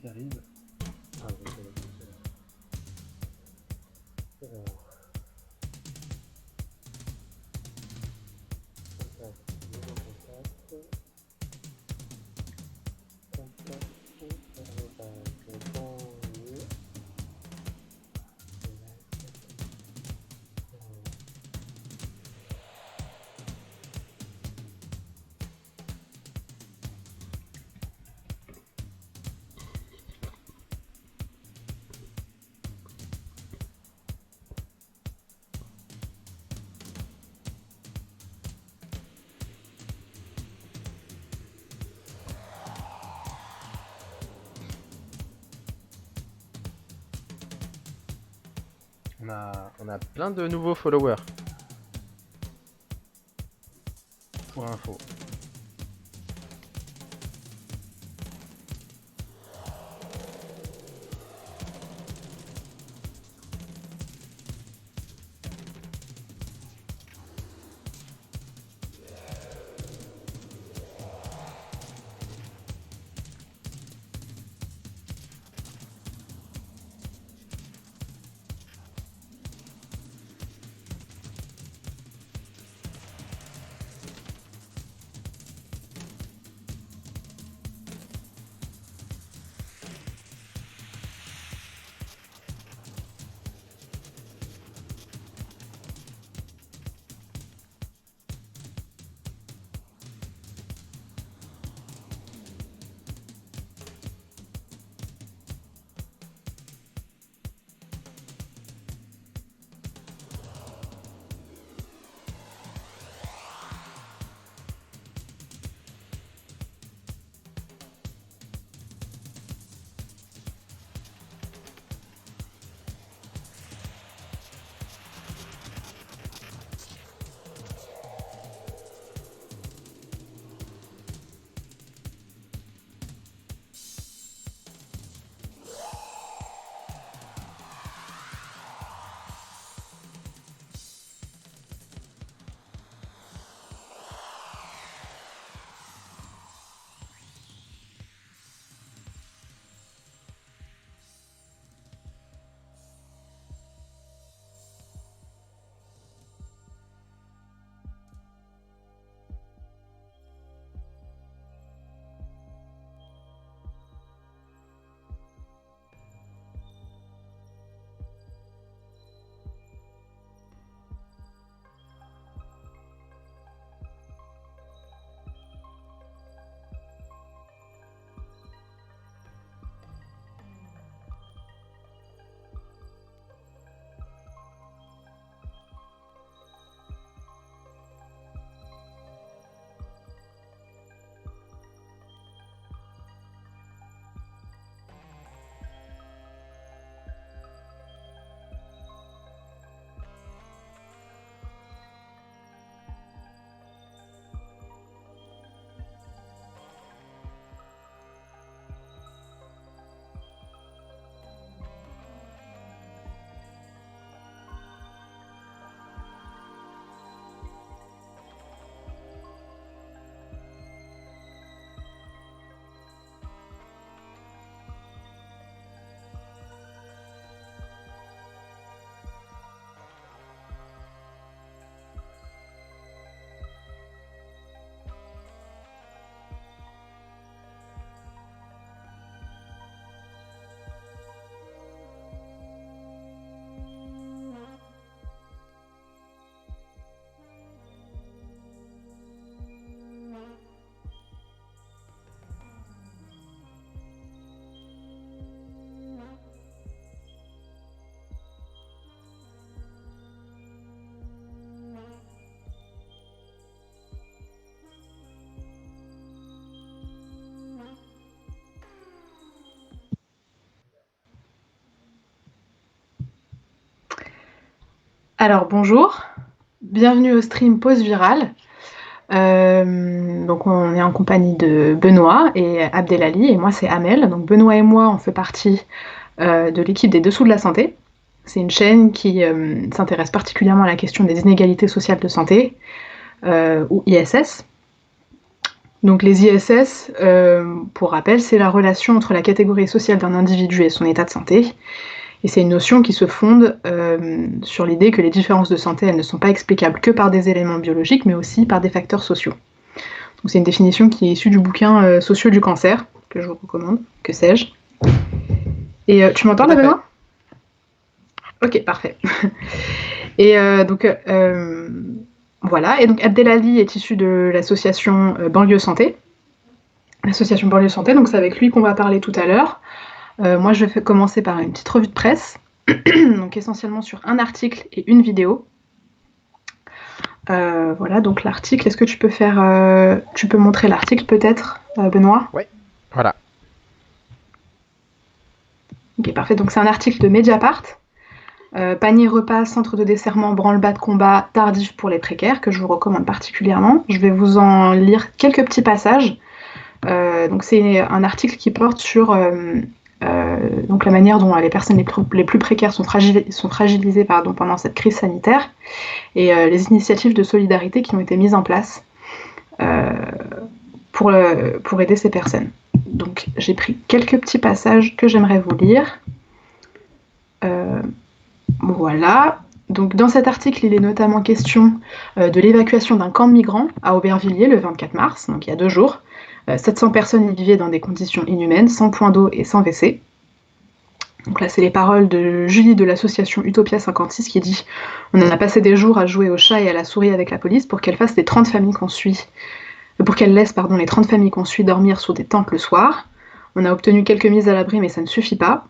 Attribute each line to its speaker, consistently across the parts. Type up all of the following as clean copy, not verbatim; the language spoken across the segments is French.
Speaker 1: qui arrive. Ah, bon, ça va tout seul. Alors, contact, nouveau contact, contact, on a plein de nouveaux followers. Pour info.
Speaker 2: Alors bonjour, bienvenue au stream Pause Virale. Donc on est en compagnie de Benoît et Abdelali et moi c'est Amel. Donc Benoît et moi on fait partie de l'équipe des Dessous de la Santé. C'est une chaîne qui s'intéresse particulièrement à la question des inégalités sociales de santé, ou ISS. Donc les ISS, pour rappel, c'est la relation entre la catégorie sociale d'un individu et son état de santé. Et c'est une notion qui se fonde sur l'idée que les différences de santé, elles ne sont pas explicables que par des éléments biologiques, mais aussi par des facteurs sociaux. Donc c'est une définition qui est issue du bouquin Sociaux du cancer, que je vous recommande, que sais-je. Et tu m'entends
Speaker 1: Tout
Speaker 2: là,
Speaker 1: à fait.
Speaker 2: Benoît? Ok, parfait. Et voilà, et donc Abdelali est issu de l'association Banlieue Santé. L'association Banlieue Santé, donc c'est avec lui qu'on va parler tout à l'heure. Moi, je vais commencer par une petite revue de presse, donc essentiellement sur un article et une vidéo. Voilà, donc l'article, est-ce que tu peux montrer l'article peut-être, Benoît?
Speaker 1: Ouais. Voilà.
Speaker 2: Ok, parfait. Donc c'est un article de Mediapart. Panier repas, centre de desserrement, branle-bas de combat, tardif pour les précaires, que je vous recommande particulièrement. Je vais vous en lire quelques petits passages. Donc c'est un article qui porte sur donc la manière dont les personnes les plus précaires sont fragilisées pendant cette crise sanitaire et les initiatives de solidarité qui ont été mises en place euh, pour aider ces personnes. Donc j'ai pris quelques petits passages que j'aimerais vous lire. Voilà. Donc dans cet article, il est notamment question de l'évacuation d'un camp de migrants à Aubervilliers le 24 mars, donc il y a 2 jours. 700 personnes y vivaient dans des conditions inhumaines, sans point d'eau et sans WC. Donc là, c'est les paroles de Julie de l'association Utopia 56 qui dit On a passé des jours à jouer au chat et à la souris avec la police pour qu'elle fasse les 30 familles qu'on suit, pour qu'elle laisse les 30 familles qu'on suit dormir sous des tentes le soir. On a obtenu quelques mises à l'abri, mais ça ne suffit pas.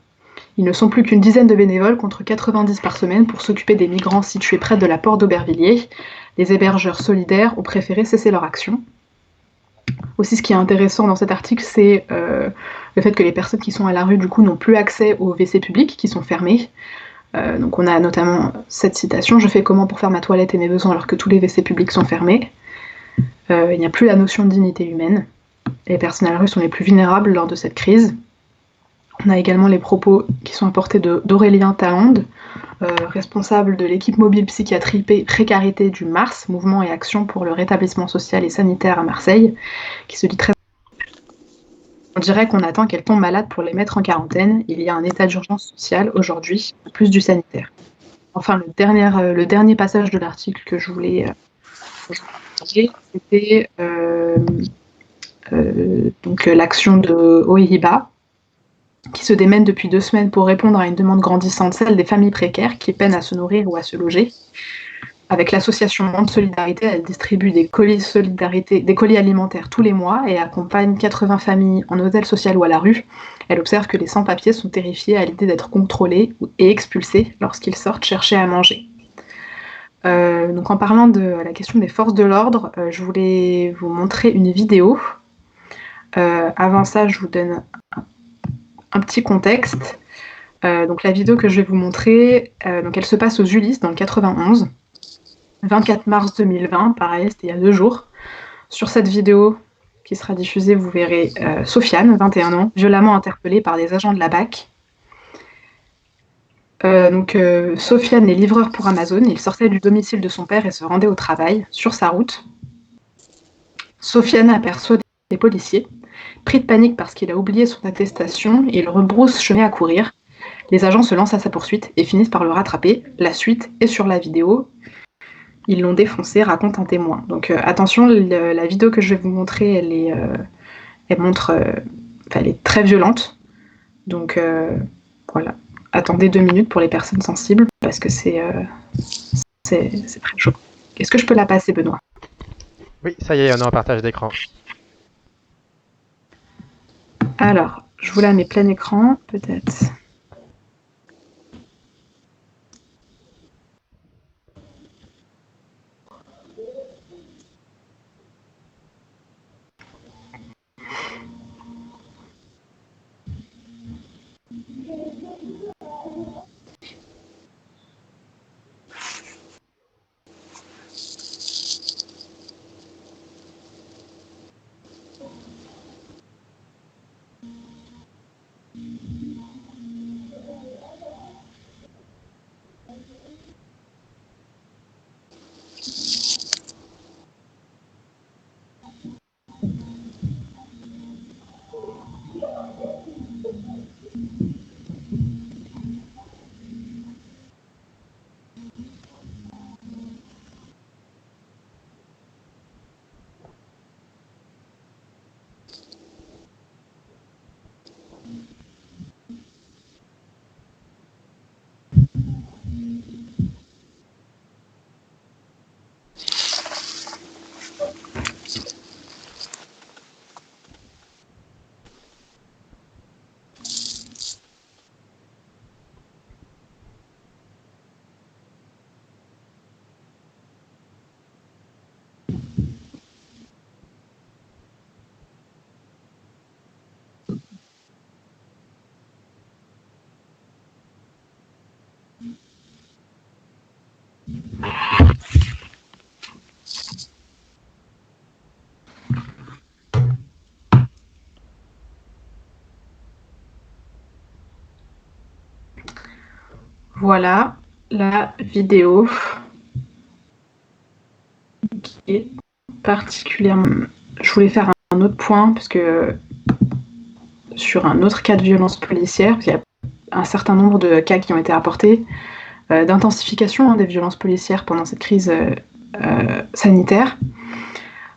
Speaker 2: Ils ne sont plus qu'une dizaine de bénévoles contre 90 par semaine pour s'occuper des migrants situés près de la porte d'Aubervilliers. Les hébergeurs solidaires ont préféré cesser leur action. Aussi, ce qui est intéressant dans cet article, c'est le fait que les personnes qui sont à la rue, du coup, n'ont plus accès aux WC publics qui sont fermés. Donc on a notamment cette citation « Je fais comment pour faire ma toilette et mes besoins alors que tous les WC publics sont fermés ?» Il n'y a plus la notion de dignité humaine. Les personnes à la rue sont les plus vulnérables lors de cette crise. On a également les propos qui sont apportés d'Aurélien Talande, responsable de l'équipe mobile psychiatrie précarité du MARS, Mouvement et Action pour le rétablissement social et sanitaire à Marseille, qui se dit très on dirait qu'on attend qu'elles tombent malades pour les mettre en quarantaine. Il y a un état d'urgence sociale aujourd'hui, plus du sanitaire. Enfin, le dernier passage de l'article que je voulais partager, c'était donc l'action de OIHIBA, qui se démène depuis 2 semaines pour répondre à une demande grandissante, celle des familles précaires qui peinent à se nourrir ou à se loger. Avec l'association Monde Solidarité, elle distribue des colis alimentaires tous les mois et accompagne 80 familles en hôtel social ou à la rue. Elle observe que les sans-papiers sont terrifiés à l'idée d'être contrôlés et expulsés lorsqu'ils sortent chercher à manger. Donc en parlant de la question des forces de l'ordre, je voulais vous montrer une vidéo. Avant ça, je vous donne un petit contexte. Donc la vidéo que je vais vous montrer, donc elle se passe aux Ulysses dans le 91. 24 mars 2020, pareil, c'était il y a 2 jours. Sur cette vidéo qui sera diffusée, vous verrez Sofiane, 21 ans, violemment interpellée par des agents de la BAC. Sofiane est livreur pour Amazon. Il sortait du domicile de son père et se rendait au travail. Sur sa route, Sofiane aperçoit des policiers. Pris de panique parce qu'il a oublié son attestation, il rebrousse chemin à courir. Les agents se lancent à sa poursuite et finissent par le rattraper. La suite est sur la vidéo. Ils l'ont défoncé, raconte un témoin. Donc attention, la vidéo que je vais vous montrer, elle est très violente. Donc voilà, attendez 2 minutes pour les personnes sensibles parce que c'est très chaud. Est-ce que je peux la passer, Benoît?
Speaker 1: Oui, ça y est, on est en partage d'écran.
Speaker 2: Alors, je vous la mets plein écran, peut-être. Voilà la vidéo qui est particulièrement... Je voulais faire un autre point, parce que sur un autre cas de violence policière, parce qu'il y a un certain nombre de cas qui ont été rapportés, d'intensification des violences policières pendant cette crise sanitaire.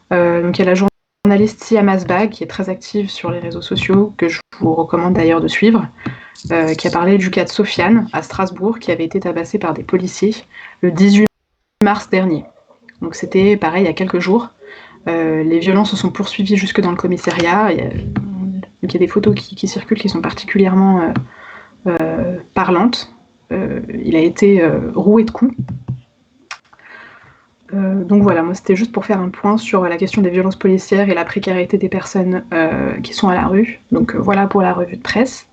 Speaker 2: Donc il y a la journaliste Siam Asbag, qui est très active sur les réseaux sociaux, que je vous recommande d'ailleurs de suivre, qui a parlé du cas de Sofiane à Strasbourg, qui avait été tabassée par des policiers le 18 mars dernier. Donc c'était pareil il y a quelques jours. Les violences se sont poursuivies jusque dans le commissariat. Il y a des photos qui circulent qui sont particulièrement parlantes. Il a été roué de coups. Donc voilà, moi c'était juste pour faire un point sur la question des violences policières et la précarité des personnes qui sont à la rue. Donc voilà pour la revue de presse.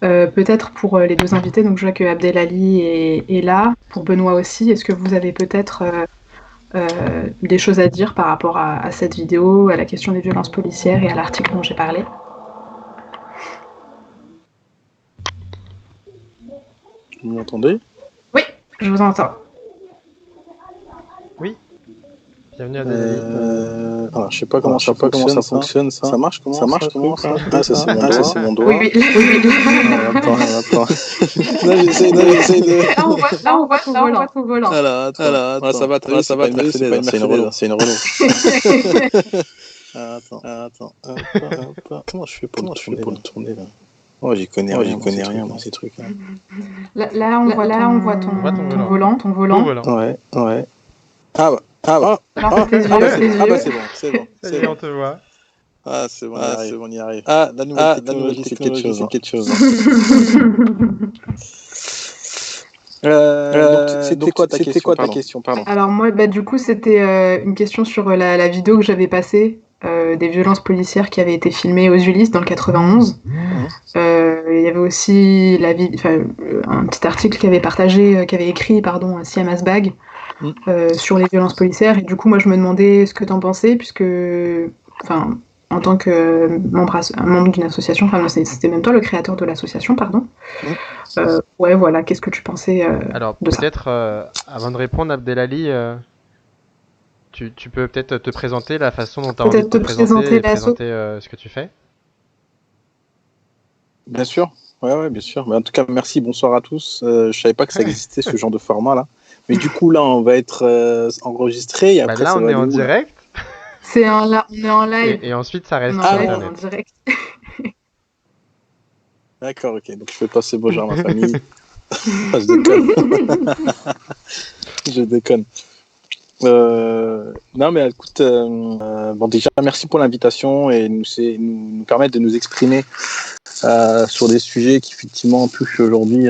Speaker 2: Peut-être pour les deux invités, donc je vois que Abdelali est là, pour Benoît aussi, est-ce que vous avez peut-être des choses à dire par rapport à cette vidéo, à la question des violences policières et à l'article dont j'ai parlé?
Speaker 3: Vous m'entendez?
Speaker 2: Oui, je vous entends.
Speaker 1: Oui. Bienvenue à Abdelali.
Speaker 3: Alors, je sais pas comment ça fonctionne, ça. Ça marche comment ça? Ah, ça c'est mon doigt.
Speaker 2: Oui.
Speaker 3: Attends. Là, j'essaye de...
Speaker 2: Là, on voit ton volant.
Speaker 3: Alors, attends. Ça va, c'est pas une Mercedes, c'est une Renault. Attends. Comment je fais pour le tourner, là? Oh, j'y connais rien dans ces trucs.
Speaker 2: Là, on voit ton volant.
Speaker 3: Ouais. Ah bah.
Speaker 2: Alors, tes yeux.
Speaker 3: Ah bah, c'est bon.
Speaker 1: Ça y est, on te voit.
Speaker 3: Ah, c'est bon, on y arrive. Ah, la nouvelle technologie, c'est quelque chose. Donc, c'était quoi ta question, pardon?
Speaker 2: Alors moi, du coup, c'était une question sur la vidéo que j'avais passée des violences policières qui avaient été filmées aux Ulysses dans le 91. Il y avait aussi un petit article qui avait écrit Siam Asbag sur les violences policières. Et du coup, moi, je me demandais ce que t'en pensais, puisque, en tant que membre d'une association, c'était même toi le créateur de l'association, pardon. Ouais, voilà, qu'est-ce que tu pensais
Speaker 1: Alors,
Speaker 2: de ça?
Speaker 1: peut-être, avant de répondre, Abdelali, tu peux peut-être te présenter la façon dont tu as envie de te présenter et présenter ce que tu fais?
Speaker 3: Bien sûr, ouais, bien sûr. Mais en tout cas, merci, bonsoir à tous. Je savais pas que ça existait, ce genre de format-là. Mais du coup, là, on va être enregistré et après,
Speaker 1: là,
Speaker 3: ça
Speaker 1: on
Speaker 3: va
Speaker 1: est en direct.
Speaker 2: On est en live.
Speaker 1: Et ensuite, ça reste
Speaker 2: On
Speaker 1: sur
Speaker 2: est
Speaker 1: Internet.
Speaker 2: en direct.
Speaker 3: D'accord, ok. Donc, je fais passer bonjour à ma famille. Je déconne. Je déconne. Non, mais écoute, déjà, merci pour l'invitation et nous permettre de nous exprimer sur des sujets qui, effectivement, touchent aujourd'hui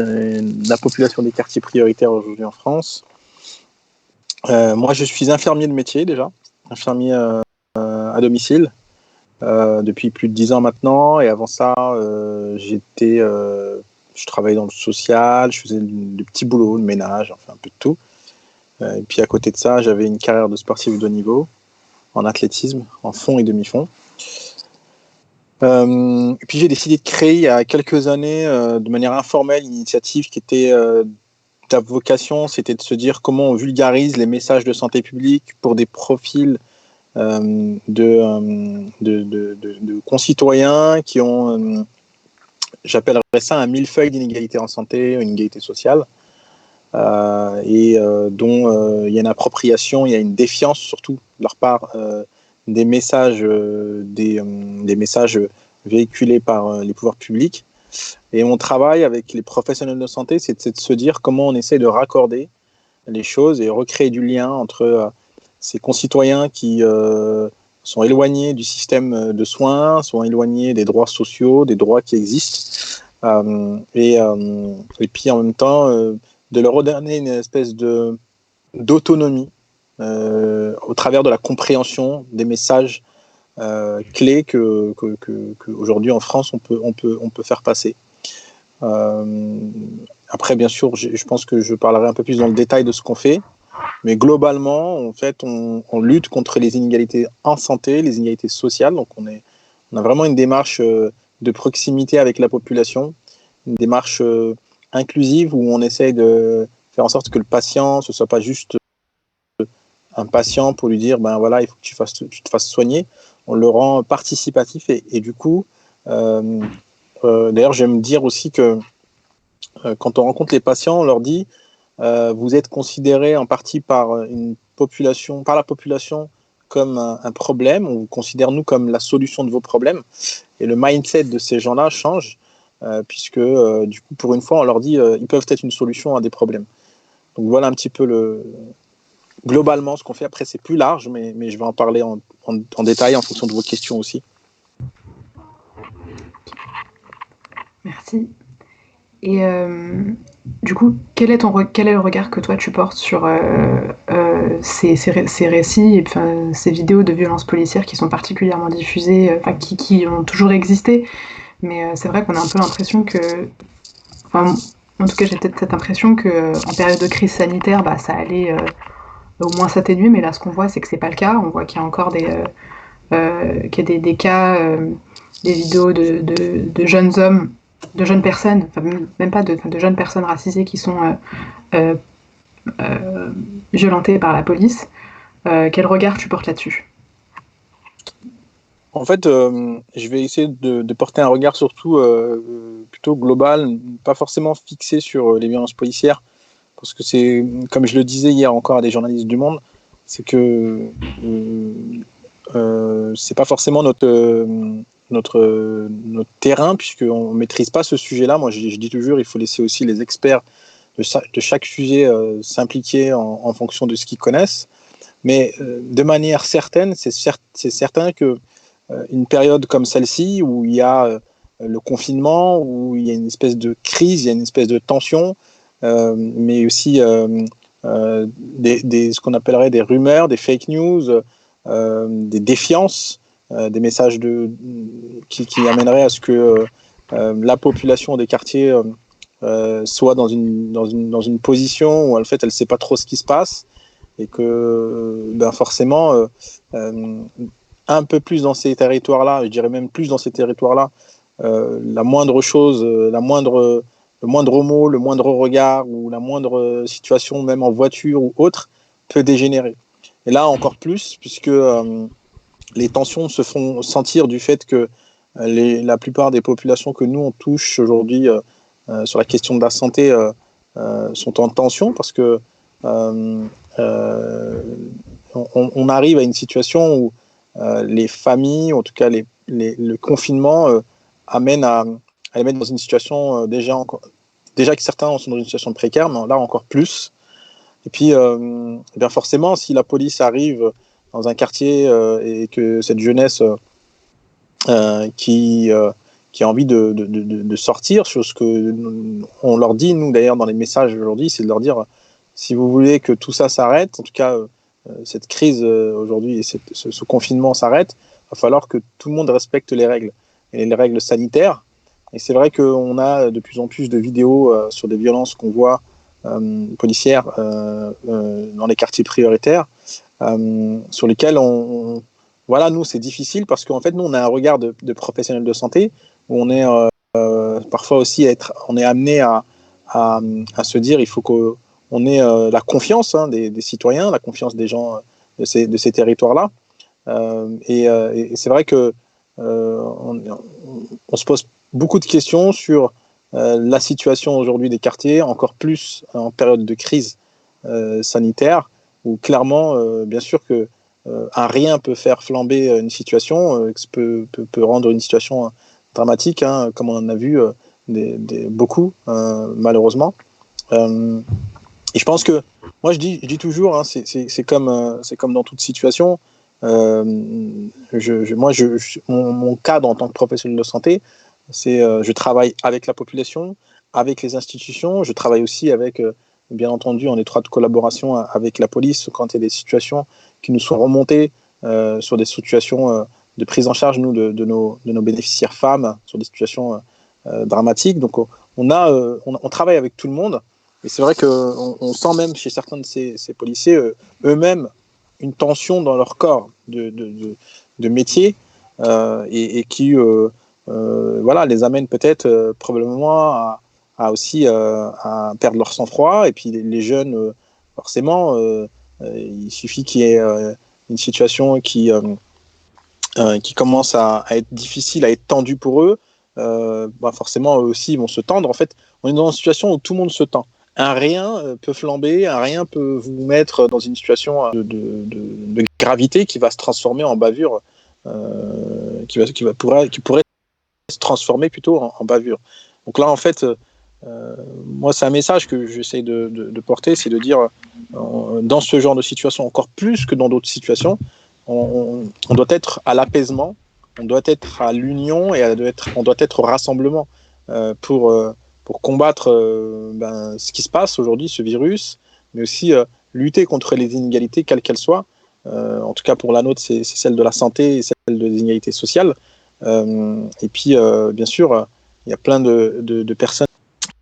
Speaker 3: la population des quartiers prioritaires aujourd'hui en France. Moi, je suis infirmier de métier, déjà. Infirmier à domicile depuis plus de 10 ans maintenant. Et avant ça, je travaillais dans le social, je faisais du petit boulot, le ménage, enfin un peu de tout. Et puis à côté de ça, j'avais une carrière de sportif de haut niveau en athlétisme, en fond et demi-fond. Et puis j'ai décidé de créer il y a quelques années, de manière informelle, une initiative qui était ta vocation, c'était de se dire comment on vulgarise les messages de santé publique pour des profils de concitoyens qui ont, j'appellerais ça un millefeuille d'inégalité en santé, une inégalité sociale. Dont il y a une appropriation, il y a une défiance surtout de leur part des messages, des messages véhiculés par les pouvoirs publics. Et mon travail avec les professionnels de santé, c'est de se dire comment on essaie de raccorder les choses et recréer du lien entre ces concitoyens qui sont éloignés du système de soins, sont éloignés des droits sociaux, des droits qui existent, et puis en même temps de leur redonner une espèce d'autonomie au travers de la compréhension des messages clés que aujourd'hui en France on peut faire passer. Après, bien sûr, je pense que je parlerai un peu plus dans le détail de ce qu'on fait, mais globalement, en fait, on lutte contre les inégalités en santé, les inégalités sociales. Donc, on a vraiment une démarche de proximité avec la population, une démarche inclusive où on essaye de faire en sorte que le patient, ce soit pas juste un patient pour lui dire, ben voilà, il faut que tu te fasses soigner. On le rend participatif et du coup, d'ailleurs, j'aime dire aussi que quand on rencontre les patients, on leur dit vous êtes considérés en partie par la population comme un problème. On vous considère nous comme la solution de vos problèmes. Et le mindset de ces gens-là change puisque du coup, pour une fois, on leur dit ils peuvent être une solution à des problèmes. Donc voilà un petit peu globalement ce qu'on fait. Après, c'est plus large, mais je vais en parler en détail en fonction de vos questions aussi.
Speaker 2: Merci. Et du coup, quel est le regard que toi tu portes sur ces récits et ces vidéos de violences policières qui sont particulièrement diffusées, qui ont toujours existé, mais c'est vrai qu'on a un peu l'impression que, en tout cas j'ai peut-être cette impression que en période de crise sanitaire, ça allait au moins s'atténuer, mais là ce qu'on voit c'est que c'est pas le cas. On voit qu'il y a encore des cas, des vidéos de jeunes hommes, de jeunes personnes, même pas de jeunes personnes racisées qui sont violentées par la police. Quel regard tu portes là-dessus ?
Speaker 3: En fait, je vais essayer de porter un regard surtout plutôt global, pas forcément fixé sur les violences policières, parce que c'est, comme je le disais hier encore à des journalistes du Monde, c'est que c'est pas forcément notre terrain, puisqu'on ne maîtrise pas ce sujet-là. Moi, je dis toujours, il faut laisser aussi les experts de chaque sujet s'impliquer en fonction de ce qu'ils connaissent. Mais de manière certaine, c'est certain que une période comme celle-ci, où il y a le confinement, où il y a une espèce de crise, il y a une espèce de tension, mais aussi ce qu'on appellerait des rumeurs, des fake news, des défiances, des messages qui amèneraient à ce que la population des quartiers soit dans une position où en fait elle ne sait pas trop ce qui se passe et que forcément un peu plus dans ces territoires-là, je dirais même plus dans ces territoires-là, la moindre chose, le moindre mot, le moindre regard ou la moindre situation, même en voiture ou autre, peut dégénérer. Et là, encore plus, puisque les tensions se font sentir du fait que la plupart des populations que nous, on touche aujourd'hui sur la question de la santé sont en tension, parce que on arrive à une situation où les familles, en tout cas le confinement, amène à les mettre dans une situation déjà que certains sont dans une situation précaire, mais là encore plus. Et puis, forcément, si la police arrive dans un quartier et que cette jeunesse qui a envie de sortir, chose que on leur dit, nous d'ailleurs dans les messages aujourd'hui, c'est de leur dire, si vous voulez que tout ça s'arrête, en tout cas cette crise aujourd'hui et ce confinement s'arrête, il va falloir que tout le monde respecte les règles, et les règles sanitaires. Et c'est vrai qu'on a de plus en plus de vidéos sur des violences qu'on voit policières dans les quartiers prioritaires, sur lesquels voilà, nous, c'est difficile parce qu'en fait, nous, on a un regard de professionnels de santé où on est parfois aussi on est amené à se dire il faut qu'on ait la confiance des citoyens, la confiance des gens de ces territoires-là. Et c'est vrai que on se pose beaucoup de questions sur la situation aujourd'hui des quartiers, encore plus en période de crise sanitaire, où clairement, bien sûr que un rien peut faire flamber une situation, peut rendre une situation dramatique, comme on en a vu beaucoup, malheureusement. Et je pense que, moi je dis toujours, c'est comme dans toute situation, mon cadre en tant que professionnel de santé, c'est je travaille avec la population, avec les institutions, je travaille aussi avec bien entendu en étroite collaboration avec la police quand il y a des situations qui nous sont remontées sur des situations de prise en charge de nos bénéficiaires femmes, sur des situations dramatiques. Donc on travaille avec tout le monde. Et c'est vrai qu'on sent même chez certains de ces policiers eux-mêmes une tension dans leur corps de métier et qui les amène peut-être probablement à aussi à perdre leur sang-froid. Et puis les jeunes, forcément, il suffit qu'il y ait une situation qui commence à être difficile, à être tendue pour eux. Forcément, eux aussi, ils vont se tendre. En fait, on est dans une situation où tout le monde se tend. Un rien peut flamber, un rien peut vous mettre dans une situation de gravité qui va se transformer en bavure, qui pourrait se transformer plutôt en bavure. Donc là, en fait, moi, c'est un message que j'essaie de porter, c'est de dire, dans ce genre de situation, encore plus que dans d'autres situations, on doit être à l'apaisement, on doit être à l'union et on doit être au rassemblement pour combattre ce qui se passe aujourd'hui, ce virus, mais aussi lutter contre les inégalités, quelles qu'elles soient. En tout cas, pour la nôtre, c'est celle de la santé et celle des inégalités sociales. Et puis, bien sûr, il y a plein de personnes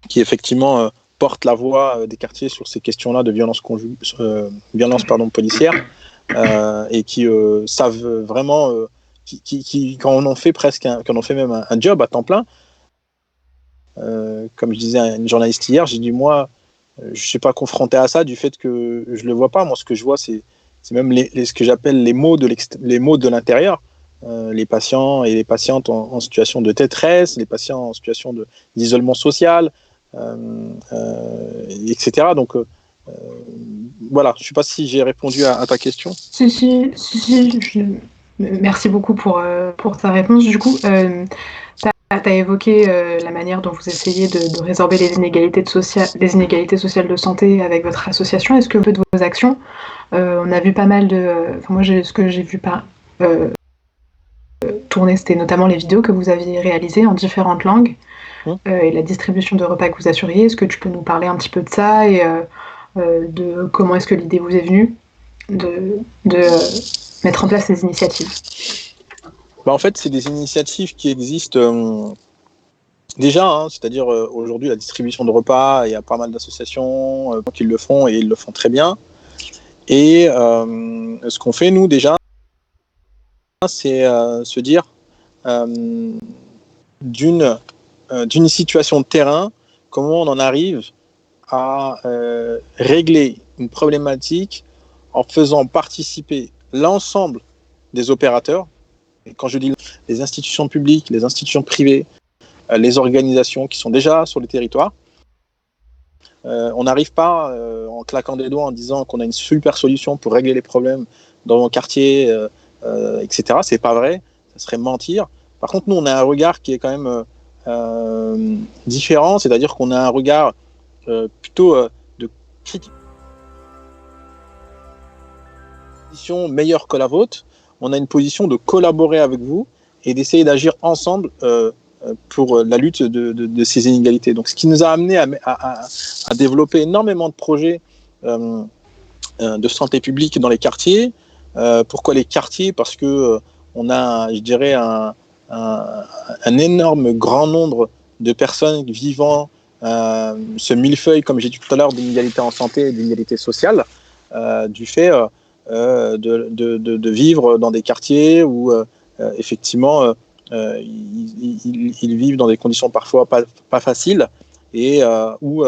Speaker 3: qui, effectivement, portent la voix des quartiers sur ces questions-là de violence policière et qui savent vraiment, quand on en fait quand on fait même un job à temps plein, comme je disais à une journaliste hier, j'ai dit, moi, je ne suis pas confronté à ça du fait que je ne le vois pas. Moi, ce que je vois, c'est même ce que j'appelle les maux de l'intérieur. Les patients et les patientes en situation de détresse, les patients en situation d'isolement social, etc. Donc, voilà, je ne sais pas si j'ai répondu à ta question.
Speaker 2: Si. Merci beaucoup pour ta réponse. Du coup, tu as évoqué la manière dont vous essayez de résorber les inégalités sociales de santé avec votre association. Est-ce que vous faites vos actions on a vu pas mal moi, ce que j'ai vu tourner, c'était notamment les vidéos que vous aviez réalisées en différentes langues et la distribution de repas que vous assuriez. Est-ce que tu peux nous parler un petit peu de ça et de comment est-ce que l'idée vous est venue de mettre en place ces initiatives?
Speaker 3: En fait, c'est des initiatives qui existent déjà, c'est-à-dire aujourd'hui la distribution de repas, il y a pas mal d'associations qui le font et ils le font très bien. Et ce qu'on fait, nous, déjà, c'est se dire d'une situation de terrain, comment on en arrive à régler une problématique en faisant participer l'ensemble des opérateurs. Et quand je dis les institutions publiques, les institutions privées, les organisations qui sont déjà sur le territoire, on n'arrive pas en claquant des doigts en disant qu'on a une super solution pour régler les problèmes dans mon quartier, etc. C'est pas vrai, ça serait mentir. Par contre, nous, on a un regard qui est quand même différent, c'est-à-dire qu'on a un regard plutôt de critique, meilleure que la vôtre. On a une position de collaborer avec vous et d'essayer d'agir ensemble pour la lutte de ces inégalités. Donc, ce qui nous a amené à développer énormément de projets de santé publique dans les quartiers. Pourquoi les quartiers? Parce que on a, je dirais, un énorme grand nombre de personnes vivant ce millefeuille, comme j'ai dit tout à l'heure, d'inégalité en santé et d'inégalité sociale, du fait de vivre dans des quartiers où effectivement ils vivent dans des conditions parfois pas faciles et où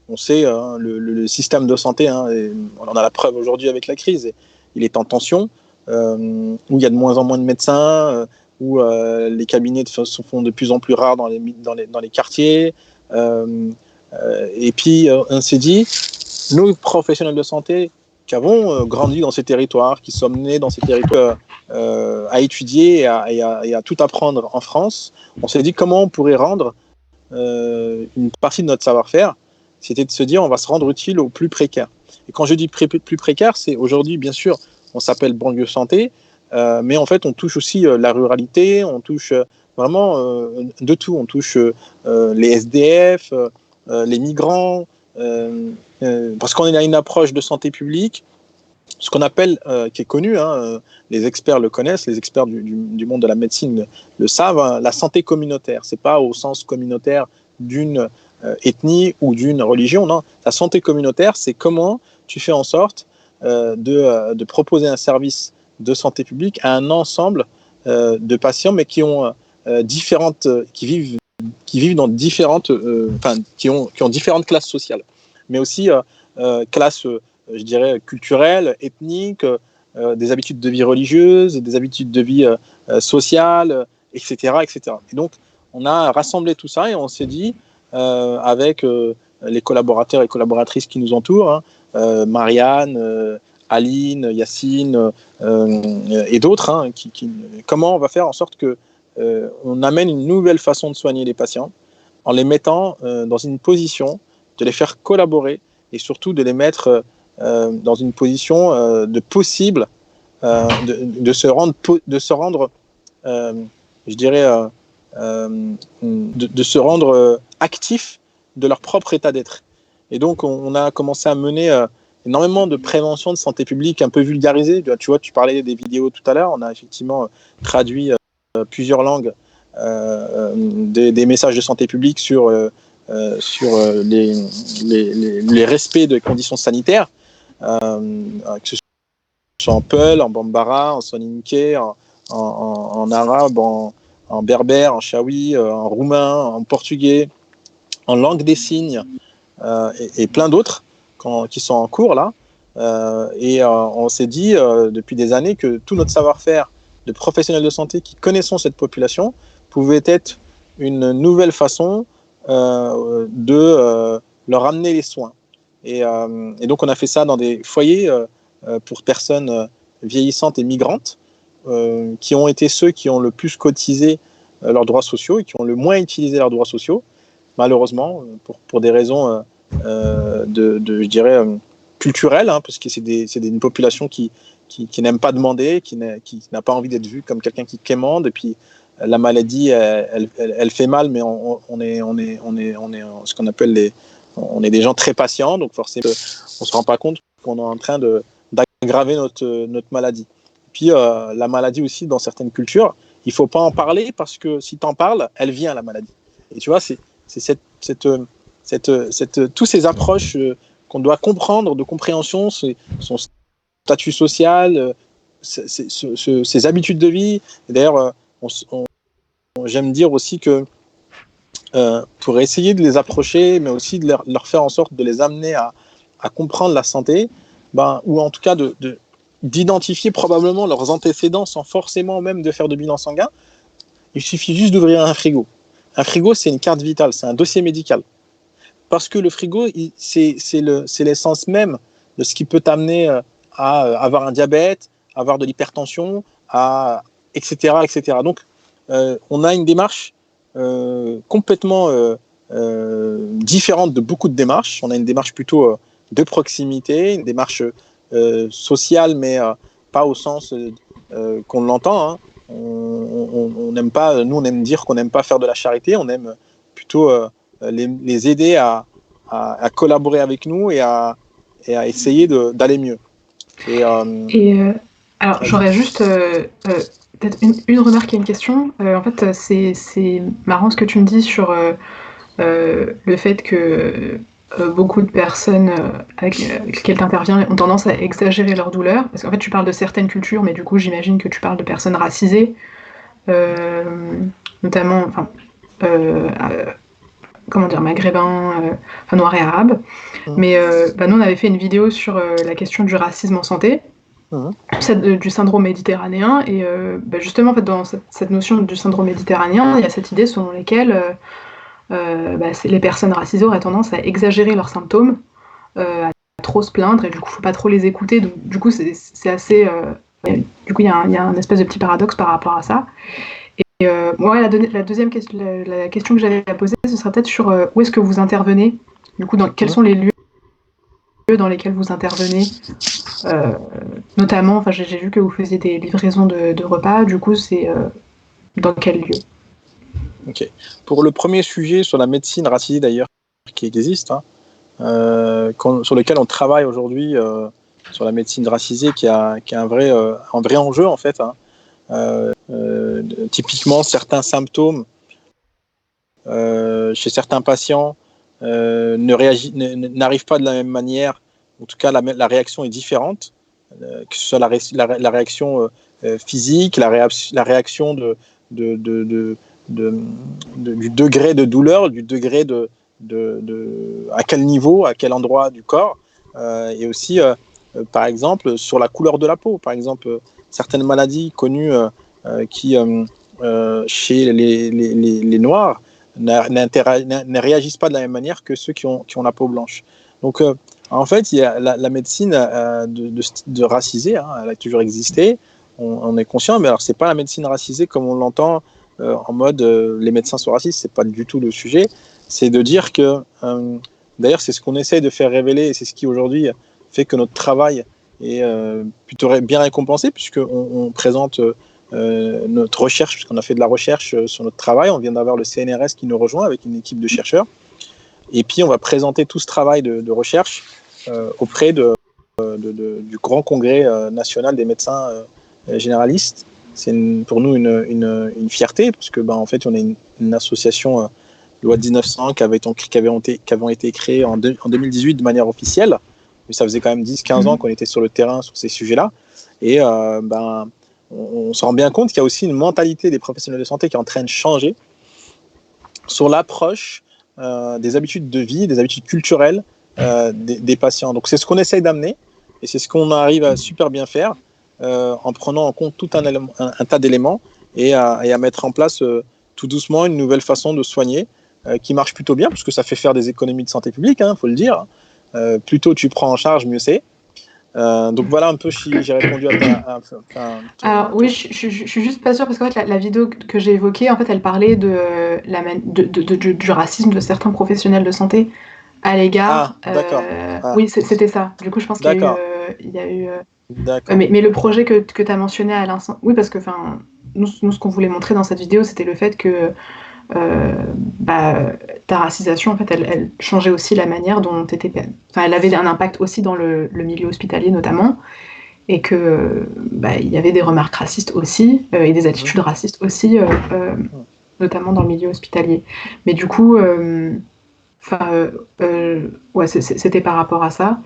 Speaker 3: on sait le système de santé, et on en a la preuve aujourd'hui avec la crise, il est en tension, où il y a de moins en moins de médecins, où les cabinets se font de plus en plus rares dans les quartiers. Et puis on s'est dit, nous professionnels de santé qui avons grandi dans ces territoires, qui sommes nés dans ces territoires, à étudier et à tout apprendre en France, on s'est dit comment on pourrait rendre une partie de notre savoir-faire. C'était de se dire on va se rendre utile aux plus précaires. Et quand je dis plus précaires, c'est aujourd'hui, bien sûr, on s'appelle banlieue santé, mais en fait on touche aussi la ruralité, on touche vraiment de tout. On touche les SDF, les migrants, parce qu'on a une approche de santé publique, ce qu'on appelle, qui est connu, les experts le connaissent, les experts du monde de la médecine le savent, hein, la santé communautaire. C'est pas au sens communautaire d'une ethnie ou d'une religion, non. La santé communautaire, c'est comment tu fais en sorte de proposer un service de santé publique à un ensemble de patients, mais qui ont qui vivent dans différentes, qui ont différentes classes sociales, mais aussi classes, je dirais, culturelles, ethniques, des habitudes de vie religieuses, des habitudes de vie sociales, etc., etc. Et donc, on a rassemblé tout ça et on s'est dit, avec les collaborateurs et collaboratrices qui nous entourent, Marianne, Aline, Yacine et d'autres, comment on va faire en sorte que on amène une nouvelle façon de soigner les patients en les mettant dans une position de les faire collaborer et surtout de les mettre dans une position de possible de se rendre je dirais de se rendre actifs de leur propre état d'être. Et donc on a commencé à mener énormément de prévention de santé publique un peu vulgarisée. Tu vois, tu parlais des vidéos tout à l'heure, on a effectivement traduit plusieurs langues des messages de santé publique sur les respects des conditions sanitaires, que ce soit en Peul, en Bambara, en Soninké, en arabe, en berbère, en chaoui, en roumain, en portugais, en langue des signes et plein d'autres qui sont en cours là. On s'est dit depuis des années que tout notre savoir-faire de professionnels de santé qui connaissons cette population pouvait être une nouvelle façon de leur amener les soins. Et donc on a fait ça dans des foyers pour personnes vieillissantes et migrantes, qui ont été ceux qui ont le plus cotisé leurs droits sociaux et qui ont le moins utilisé leurs droits sociaux, malheureusement, pour des raisons je dirais, culturelles, parce que c'est une population qui n'aime pas demander, qui n'a pas envie d'être vue comme quelqu'un qui quémande, et puis la maladie, elle fait mal, mais on est ce qu'on appelle on est des gens très patients, donc forcément, on se rend pas compte qu'on est en train d'aggraver notre maladie. Puis la maladie aussi, dans certaines cultures, il faut pas en parler parce que si tu en parles, elle vient, la maladie. Et tu vois, c'est tous ces approches qu'on doit comprendre, de compréhension, son statut social, ses habitudes de vie. Et d'ailleurs, j'aime dire aussi que pour essayer de les approcher, mais aussi de leur faire en sorte de les amener à comprendre la santé, ou en tout cas d'identifier probablement leurs antécédents sans forcément même de faire de bilan sanguin. Il suffit juste d'ouvrir un frigo. Un frigo, c'est une carte vitale, c'est un dossier médical. Parce que le frigo, c'est l'essence même de ce qui peut t'amener à avoir un diabète, à avoir de l'hypertension, etc., etc. Donc, on a une démarche complètement différente de beaucoup de démarches. On a une démarche plutôt de proximité, une démarche sociale, mais pas au sens qu'on l'entend. On n'aime pas, nous on aime dire qu'on n'aime pas faire de la charité, on aime plutôt les aider à collaborer avec nous et à essayer d'aller mieux.
Speaker 2: Alors j'aurais juste peut-être une remarque et une question. En fait, c'est marrant ce que tu me dis sur le fait que beaucoup de personnes avec lesquelles tu interviens ont tendance à exagérer leur douleur. Parce qu'en fait, tu parles de certaines cultures, mais du coup, j'imagine que tu parles de personnes racisées, notamment, maghrébins, noirs et arabes. Mais nous, on avait fait une vidéo sur la question du racisme en santé, du syndrome méditerranéen. Et justement, en fait, dans cette notion du syndrome méditerranéen, il y a cette idée selon laquelle les personnes racisées auraient tendance à exagérer leurs symptômes, à trop se plaindre, et du coup, faut pas trop les écouter. Donc, du coup, c'est assez... du coup, il y a un espèce de petit paradoxe par rapport à ça. Et la deuxième question, la question que j'avais à poser, ce serait peut-être sur où est-ce que vous intervenez. Du coup, quels sont les lieux dans lesquels vous intervenez, notamment, j'ai vu que vous faisiez des livraisons de repas. Du coup, c'est dans quel lieu?
Speaker 3: Ok. Pour le premier sujet sur la médecine racisée d'ailleurs qui existe, sur lequel on travaille aujourd'hui sur la médecine racisée, qui a un vrai enjeu en fait. Hein. Typiquement, certains symptômes chez certains patients n'arrivent pas de la même manière. En tout cas, la réaction est différente, que ce soit la réaction physique, la réaction du degré de douleur, du degré à quel niveau, à quel endroit du corps, et aussi, par exemple, sur la couleur de la peau. Par exemple, certaines maladies connues qui, chez les Noirs, ne réagissent pas de la même manière que ceux qui ont la peau blanche. Donc, en fait, il y a la médecine de racisée, hein, elle a toujours existé, on est conscient, mais alors c'est pas la médecine racisée comme on l'entend en mode les médecins sont racistes, c'est pas du tout le sujet. C'est de dire que, d'ailleurs, c'est ce qu'on essaye de faire révéler, et c'est ce qui aujourd'hui fait que notre travail est plutôt bien récompensé, puisqu'on présente notre recherche, puisqu'on a fait de la recherche sur notre travail. On vient d'avoir le CNRS qui nous rejoint avec une équipe de chercheurs. Et puis, on va présenter tout ce travail de recherche auprès du Grand Congrès national des médecins généralistes. C'est pour nous une fierté, parce que, en fait, on est une association loi de 1900 qui avait été créée en 2018 de manière officielle. Mais ça faisait quand même 10-15 ans qu'on était sur le terrain sur ces sujets-là. Et on se rend bien compte qu'il y a aussi une mentalité des professionnels de santé qui est en train de changer sur l'approche des habitudes de vie, des habitudes culturelles des patients. Donc c'est ce qu'on essaye d'amener, et c'est ce qu'on arrive à super bien faire en prenant en compte tout un tas d'éléments et à mettre en place tout doucement une nouvelle façon de soigner qui marche plutôt bien, parce que ça fait faire des économies de santé publique, faut le dire. Plus tôt tu prends en charge, mieux c'est. Donc voilà un peu si j'ai répondu à
Speaker 2: Alors oui, je suis juste pas sûre, parce qu'en fait la vidéo que j'ai évoquée, en fait, elle parlait du racisme de certains professionnels de santé à l'égard. Oui, c'était ça. Du coup, je pense qu'il y a eu. Mais le projet que tu as mentionné à l'instant, oui, parce que nous, ce qu'on voulait montrer dans cette vidéo, c'était le fait que ta racisation, en fait, elle changeait aussi la manière dont tu étais. Elle avait un impact aussi dans le milieu hospitalier notamment, et que il y avait des remarques racistes aussi et des attitudes racistes aussi, notamment dans le milieu hospitalier. Mais du coup, c'était par rapport à ça.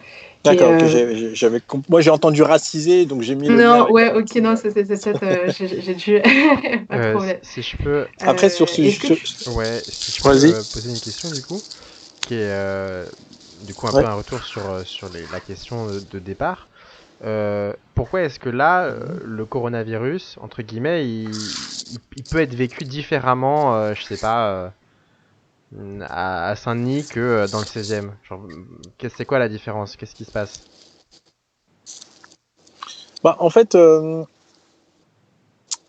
Speaker 3: D'accord, moi j'ai entendu racisé, donc j'ai mis le lien.
Speaker 2: Non, ouais, ok, non, c'est peut-être, j'ai dû... Pas de problème.
Speaker 1: Si je peux...
Speaker 3: Après, sur ce...
Speaker 1: si je peux poser une question, du coup, qui est du coup un peu un retour sur la question de départ. Pourquoi est-ce que là, le coronavirus, entre guillemets, il peut être vécu différemment, je sais pas... à Saint-Denis que dans le 16e. Genre, c'est quoi la différence? Qu'est-ce qui se passe?
Speaker 3: En fait,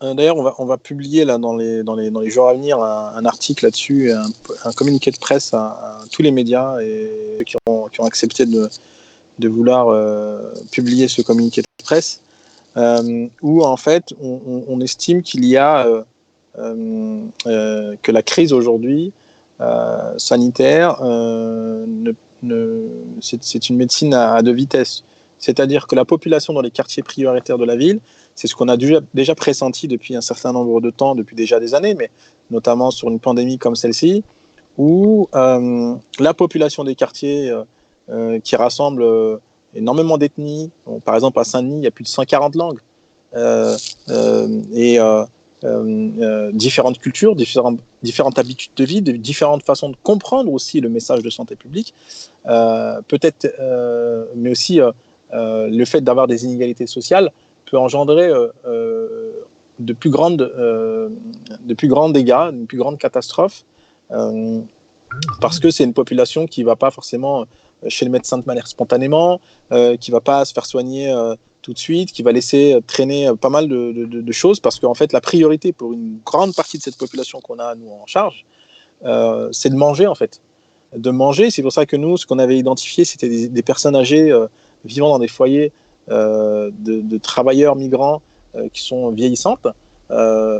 Speaker 3: d'ailleurs, on va publier là, dans les jours à venir un article là-dessus, un communiqué de presse à tous les médias et qui ont accepté de vouloir publier ce communiqué de presse, où en fait, on estime qu'il y a que la crise aujourd'hui sanitaire, c'est une médecine à deux vitesses. C'est-à-dire que la population dans les quartiers prioritaires de la ville, c'est ce qu'on a déjà pressenti depuis un certain nombre de temps, depuis déjà des années, mais notamment sur une pandémie comme celle-ci, où la population des quartiers qui rassemble énormément d'ethnies, par exemple à Saint-Denis, il y a plus de 140 langues, différentes cultures, différentes habitudes de vie, différentes façons de comprendre aussi le message de santé publique, peut-être, mais aussi le fait d'avoir des inégalités sociales peut engendrer de plus grands dégâts, une plus grande catastrophe, parce que c'est une population qui ne va pas forcément chez le médecin de manière spontanément, qui ne va pas se faire soigner tout de suite, qui va laisser traîner pas mal de choses, parce qu'en fait, la priorité pour une grande partie de cette population qu'on a, nous, en charge, c'est de manger, en fait. De manger, c'est pour ça que nous, ce qu'on avait identifié, c'était des personnes âgées vivant dans des foyers de travailleurs migrants qui sont vieillissantes.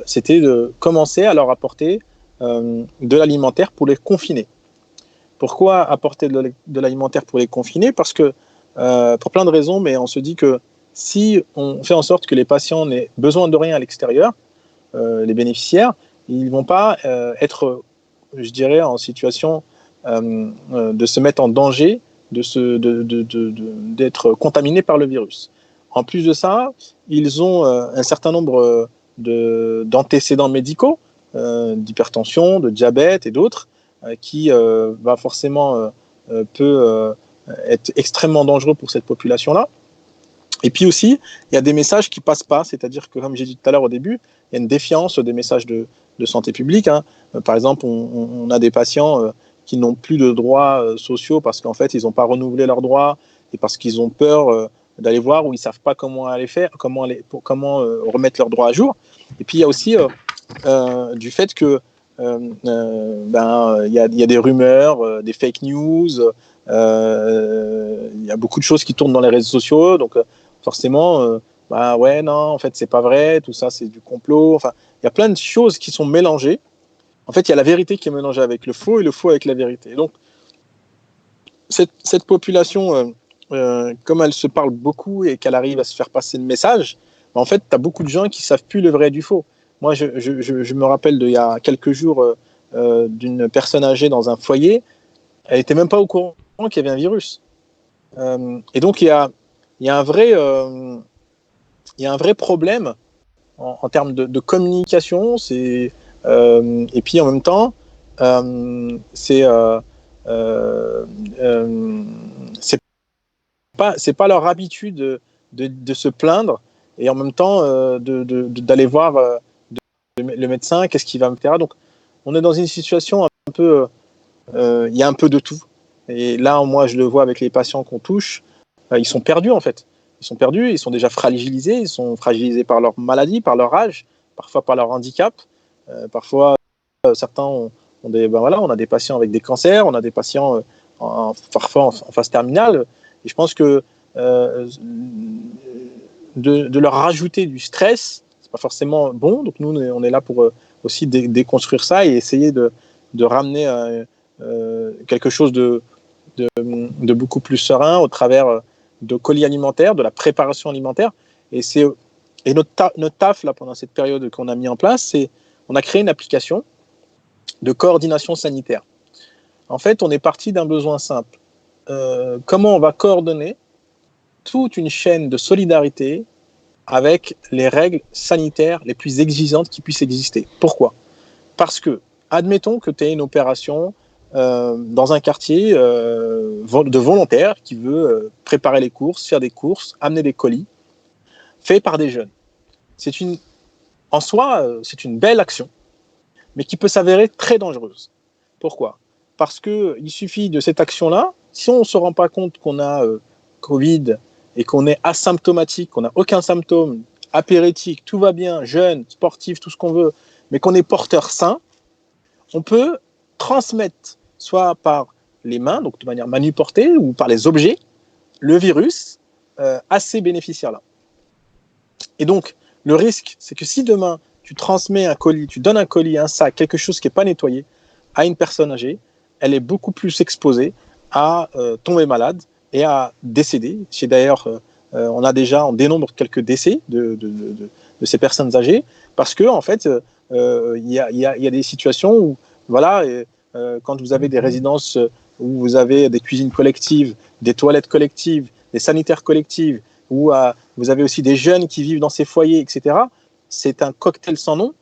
Speaker 3: C'était de commencer à leur apporter de l'alimentaire pour les confiner. Pourquoi apporter de l'alimentaire pour les confiner? Parce que, pour plein de raisons, mais on se dit que si on fait en sorte que les patients n'aient besoin de rien à l'extérieur, les bénéficiaires, ils ne vont pas être, je dirais, en situation de se mettre en danger, d'être contaminés par le virus. En plus de ça, ils ont un certain nombre d'antécédents médicaux, d'hypertension, de diabète et d'autres, qui va forcément peut être extrêmement dangereux pour cette population-là. Et puis aussi, il y a des messages qui ne passent pas, c'est-à-dire que, comme j'ai dit tout à l'heure au début, il y a une défiance des messages de santé publique. Hein. Par exemple, on a des patients qui n'ont plus de droits sociaux parce qu'en fait, ils n'ont pas renouvelé leurs droits et parce qu'ils ont peur d'aller voir ou ils ne savent pas comment aller faire, comment remettre leurs droits à jour. Et puis, il y a aussi du fait que il y a des rumeurs, des fake news, il y a beaucoup de choses qui tournent dans les réseaux sociaux, donc forcément, ouais, non, en fait, c'est pas vrai, tout ça, c'est du complot. Enfin, il y a plein de choses qui sont mélangées. En fait, il y a la vérité qui est mélangée avec le faux et le faux avec la vérité. Donc, cette population, comme elle se parle beaucoup et qu'elle arrive à se faire passer le message, en fait, tu as beaucoup de gens qui ne savent plus le vrai du faux. Moi, je me rappelle d'il y a quelques jours d'une personne âgée dans un foyer. Elle n'était même pas au courant qu'il y avait un virus. Et donc, il y a un vrai problème en termes de communication. Et puis, en même temps, c'est pas leur habitude de se plaindre et en même temps d'aller voir le médecin, qu'est-ce qu'il va me faire. Donc, on est dans une situation un peu, il y a un peu de tout. Et là, moi, je le vois avec les patients qu'on touche, ils sont perdus en fait. Ils sont perdus, ils sont déjà fragilisés, ils sont fragilisés par leur maladie, par leur âge, parfois par leur handicap. Parfois, certains on a des patients avec des cancers, on a des patients parfois en phase terminale. Et je pense que de leur rajouter du stress, c'est pas forcément bon. Donc nous, on est là pour aussi déconstruire ça et essayer de ramener quelque chose de beaucoup plus serein au travers de colis alimentaires, de la préparation alimentaire. Et notre taf là, pendant cette période qu'on a mis en place, c'est on a créé une application de coordination sanitaire. En fait, on est parti d'un besoin simple. Comment on va coordonner toute une chaîne de solidarité avec les règles sanitaires les plus exigeantes qui puissent exister. Pourquoi? Parce que, admettons que tu aies une opération dans un quartier de volontaires qui veut préparer les courses, faire des courses, amener des colis, fait par des jeunes. En soi, c'est une belle action, mais qui peut s'avérer très dangereuse. Pourquoi? Parce qu'il suffit de cette action-là, si on ne se rend pas compte qu'on a Covid et qu'on est asymptomatique, qu'on n'a aucun symptôme, apéritique, tout va bien, jeune, sportif, tout ce qu'on veut, mais qu'on est porteur sain, on peut transmettre, soit par les mains, donc de manière manuportée, ou par les objets, le virus à ces bénéficiaires-là. Et donc, le risque, c'est que si demain, tu transmets un colis, tu donnes un colis, un sac, quelque chose qui n'est pas nettoyé à une personne âgée, elle est beaucoup plus exposée à tomber malade et à décéder. D'ailleurs, on dénombre quelques décès de ces personnes âgées parce que en fait, il y a des situations où, voilà, quand vous avez des résidences où vous avez des cuisines collectives, des toilettes collectives, des sanitaires collectives, où vous avez aussi des jeunes qui vivent dans ces foyers, etc. C'est un cocktail sans nom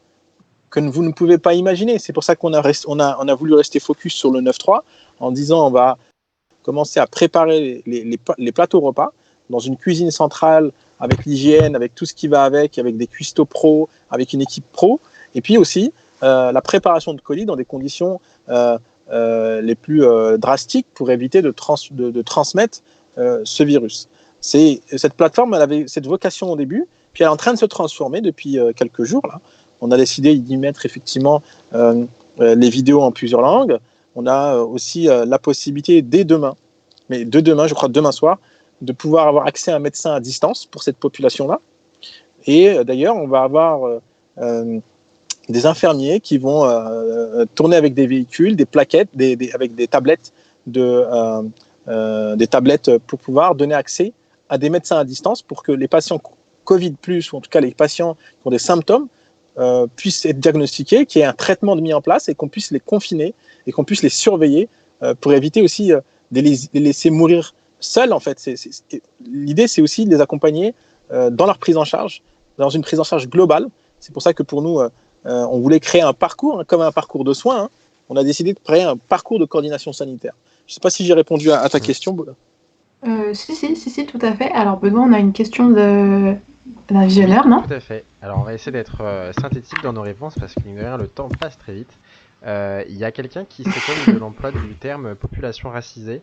Speaker 3: que vous ne pouvez pas imaginer. C'est pour ça qu'on a voulu rester focus sur le 9-3 en disant on va commencer à préparer les plateaux repas dans une cuisine centrale avec l'hygiène, avec tout ce qui va avec des cuistots pro, avec une équipe pro, et puis aussi la préparation de colis dans des conditions les plus drastiques pour éviter de transmettre ce virus. Cette plateforme, elle avait cette vocation au début, puis elle est en train de se transformer depuis quelques jours. Là. On a décidé d'y mettre effectivement les vidéos en plusieurs langues. On a aussi la possibilité dès demain, je crois demain soir, de pouvoir avoir accès à un médecin à distance pour cette population-là. Et d'ailleurs, on va avoir des infirmiers qui vont tourner avec des véhicules, des plaquettes, avec des tablettes des tablettes pour pouvoir donner accès à des médecins à distance pour que les patients Covid+, ou en tout cas les patients qui ont des symptômes, puissent être diagnostiqués, qu'il y ait un traitement mis en place et qu'on puisse les confiner et qu'on puisse les surveiller pour éviter aussi de les laisser mourir seuls. En fait, l'idée, c'est aussi de les accompagner dans leur prise en charge, dans une prise en charge globale. C'est pour ça que pour nous, on voulait créer un parcours, comme un parcours de soins. On a décidé de créer un parcours de coordination sanitaire. Je ne sais pas si j'ai répondu à ta question, Bola.
Speaker 2: Si, tout à fait. Alors, Benoît, on a une question d'un visionnaire,
Speaker 1: oui,
Speaker 2: non?
Speaker 1: Tout à fait. Alors, on va essayer d'être synthétique dans nos réponses parce que, mine de rien, le temps passe très vite. Il y a quelqu'un qui s'étonne de l'emploi du terme population racisée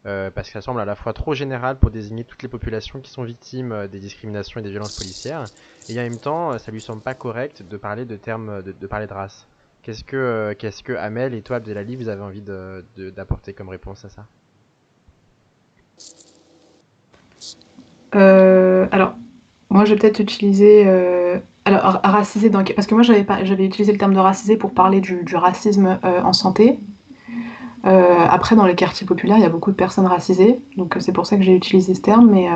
Speaker 1: parce qu'elle semble à la fois trop générale pour désigner toutes les populations qui sont victimes des discriminations et des violences policières, et en même temps, ça lui semble pas correct de parler de termes, de parler de race. Qu'est-ce que Amel et toi, Abdelali, vous avez envie d'apporter comme réponse à ça?
Speaker 2: Alors, moi, je vais peut-être utiliser. Alors, racisé, parce que moi, j'avais utilisé le terme de racisé pour parler du racisme en santé. Après, dans les quartiers populaires, il y a beaucoup de personnes racisées, donc c'est pour ça que j'ai utilisé ce terme. Mais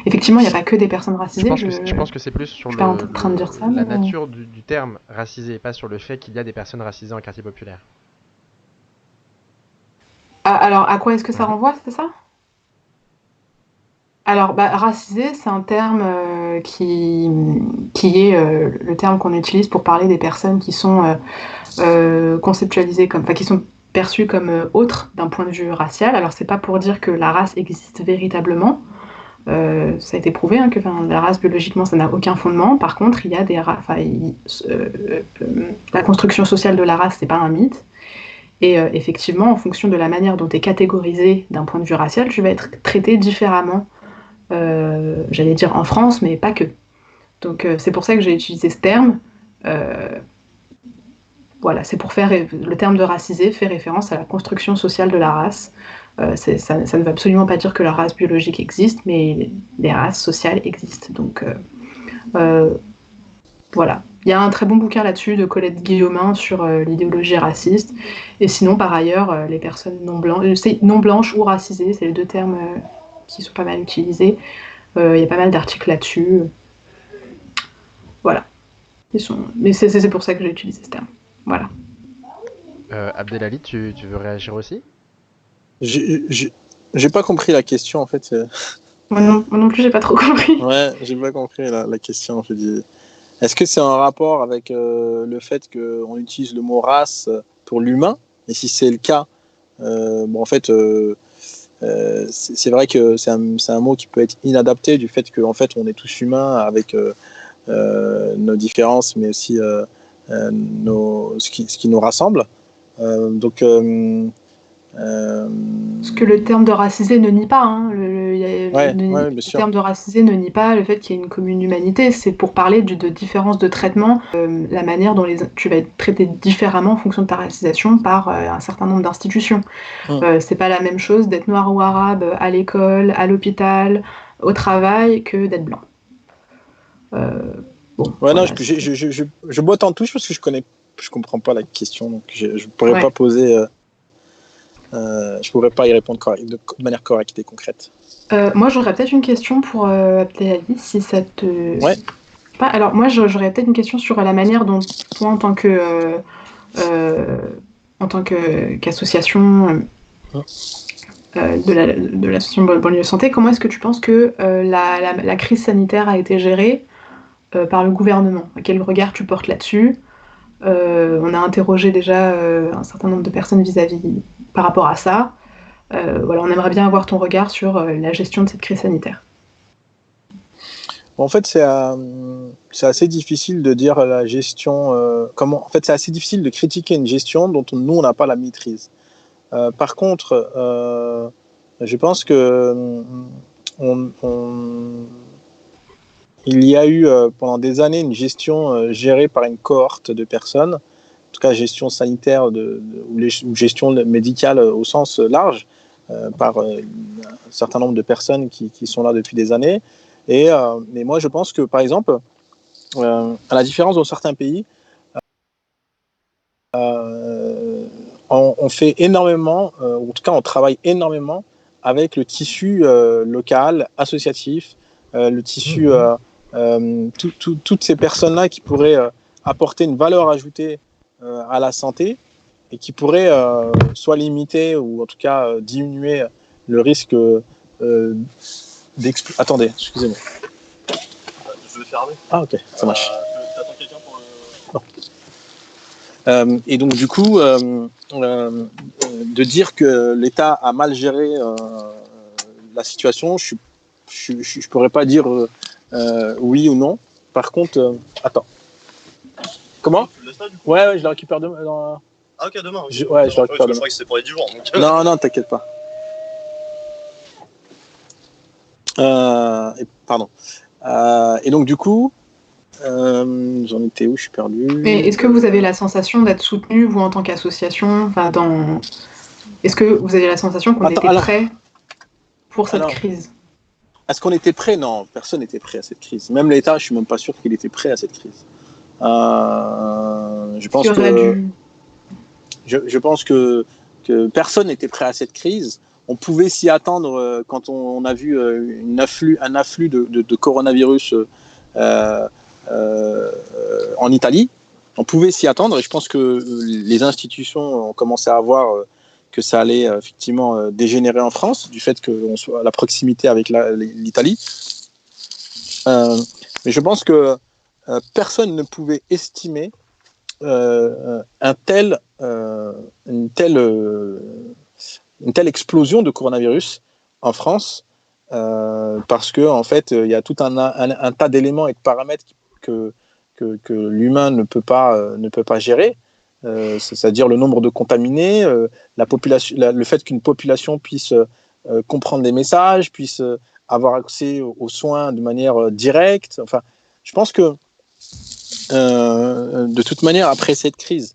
Speaker 2: effectivement, il n'y a pas que des personnes racisées.
Speaker 1: Je pense que c'est plus sur
Speaker 2: je suis pas en train de dire ça,
Speaker 1: la
Speaker 2: mais...
Speaker 1: nature du terme racisé, pas sur le fait qu'il y a des personnes racisées en quartier populaire.
Speaker 2: Alors, à quoi est-ce que ça renvoie, c'est ça? Alors, racisé, c'est un terme qui est le terme qu'on utilise pour parler des personnes qui sont conceptualisées comme, enfin, qui sont perçues comme autres d'un point de vue racial. Alors, c'est pas pour dire que la race existe véritablement. Ça a été prouvé que la race biologiquement, ça n'a aucun fondement. Par contre, il y a la construction sociale de la race, c'est pas un mythe. Et effectivement, en fonction de la manière dont tu es catégorisé d'un point de vue racial, tu vas être traité différemment. J'allais dire en France, mais pas que. Donc c'est pour ça que j'ai utilisé ce terme. Voilà, c'est pour faire le terme de racisé fait référence à la construction sociale de la race. Ça ne veut absolument pas dire que la race biologique existe, mais les races sociales existent. Donc voilà. Il y a un très bon bouquin là-dessus de Colette Guillaumin sur l'idéologie raciste. Et sinon, par ailleurs, les personnes non blanches ou racisées, c'est les deux termes qui sont pas mal utilisés. Il y a pas mal d'articles là-dessus. Voilà. Mais c'est pour ça que j'ai utilisé ce terme. Voilà.
Speaker 1: Abdelali, tu veux réagir aussi?
Speaker 3: J'ai pas compris la question, en fait.
Speaker 2: Moi non plus, j'ai pas trop compris.
Speaker 3: Ouais, j'ai pas compris la question. Je dis, est-ce que c'est en rapport avec le fait qu'on utilise le mot race pour l'humain? Et si c'est le cas, en fait, c'est vrai que c'est un mot qui peut être inadapté du fait qu'en fait, on est tous humains avec nos différences, mais aussi ce qui nous rassemble.
Speaker 2: Ce que le terme de racisé ne nie pas. Le terme de racisé ne nie pas le fait qu'il y ait une commune humanité. C'est pour parler de différences de traitement, la manière dont tu vas être traité différemment en fonction de ta racisation par un certain nombre d'institutions. C'est pas la même chose d'être noir ou arabe à l'école, à l'hôpital, au travail, que d'être blanc.
Speaker 3: Non, je botte en touche parce que je comprends pas la question, donc je pourrais pas poser. Je pourrais pas y répondre de manière correcte et concrète.
Speaker 2: Moi, j'aurais peut-être une question pour Abdelali, si ça te...
Speaker 3: Ouais.
Speaker 2: Alors, moi, j'aurais peut-être une question sur la manière dont toi, en tant qu'association de l'association Banlieue Santé, comment est-ce que tu penses que la crise sanitaire a été gérée par le gouvernement? Quel regard tu portes là-dessus? On a interrogé déjà un certain nombre de personnes par rapport à ça. Voilà, on aimerait bien avoir ton regard sur la gestion de cette crise sanitaire.
Speaker 3: En fait, c'est assez difficile de dire la gestion. En fait, c'est assez difficile de critiquer une gestion dont nous, on n'a pas la maîtrise. Par contre, je pense que il y a eu pendant des années une gestion gérée par une cohorte de personnes, en tout cas gestion sanitaire ou gestion médicale au sens large, par un certain nombre de personnes qui sont là depuis des années. Mais moi, je pense que, par exemple, à la différence dans certains pays, on on fait énormément, ou en tout cas on travaille énormément avec le tissu local, associatif, le tissu, toutes ces personnes-là qui pourraient apporter une valeur ajoutée à la santé et qui pourraient soit limiter ou en tout cas diminuer le risque Attendez, excusez-moi.
Speaker 4: Je vais fermer.
Speaker 3: Ah ok, ça marche.
Speaker 4: T'attends quelqu'un pour le...
Speaker 3: Non. Et donc du coup, de dire que l'État a mal géré la situation, je pourrais pas dire oui ou non. Par contre, attends. Comment ?
Speaker 4: Tu le laisses là, du coup ?
Speaker 3: Ouais, je le récupère demain.
Speaker 4: Ah ok, demain.
Speaker 3: Je le récupère demain.
Speaker 4: Je crois que c'est pour les 10 jours. Donc...
Speaker 3: Non, t'inquiète pas. Pardon. Et donc du coup, j'en étais où ? Je suis perdu.
Speaker 2: Mais est-ce que vous avez la sensation d'être soutenu, vous, en tant qu'association, Est-ce que vous avez la sensation qu'on était prêt pour cette crise ?
Speaker 3: Est-ce qu'on était prêt ? Non, personne n'était prêt à cette crise. Même l'État, je suis même pas sûr qu'il était prêt à cette crise. Je pense que personne n'était prêt à cette crise. On pouvait s'y attendre quand on a vu un afflux de coronavirus en Italie. On pouvait s'y attendre et je pense que les institutions ont commencé à voir que ça allait effectivement dégénérer en France du fait qu'on soit à la proximité avec l'Italie. Mais je pense que personne ne pouvait estimer une telle explosion de coronavirus en France parce que en fait il y a tout un tas d'éléments et de paramètres que l'humain ne peut pas gérer, c'est-à-dire le nombre de contaminés, le fait qu'une population puisse comprendre les messages, puisse avoir accès aux soins de manière directe. Enfin, je pense que de toute manière, après cette crise,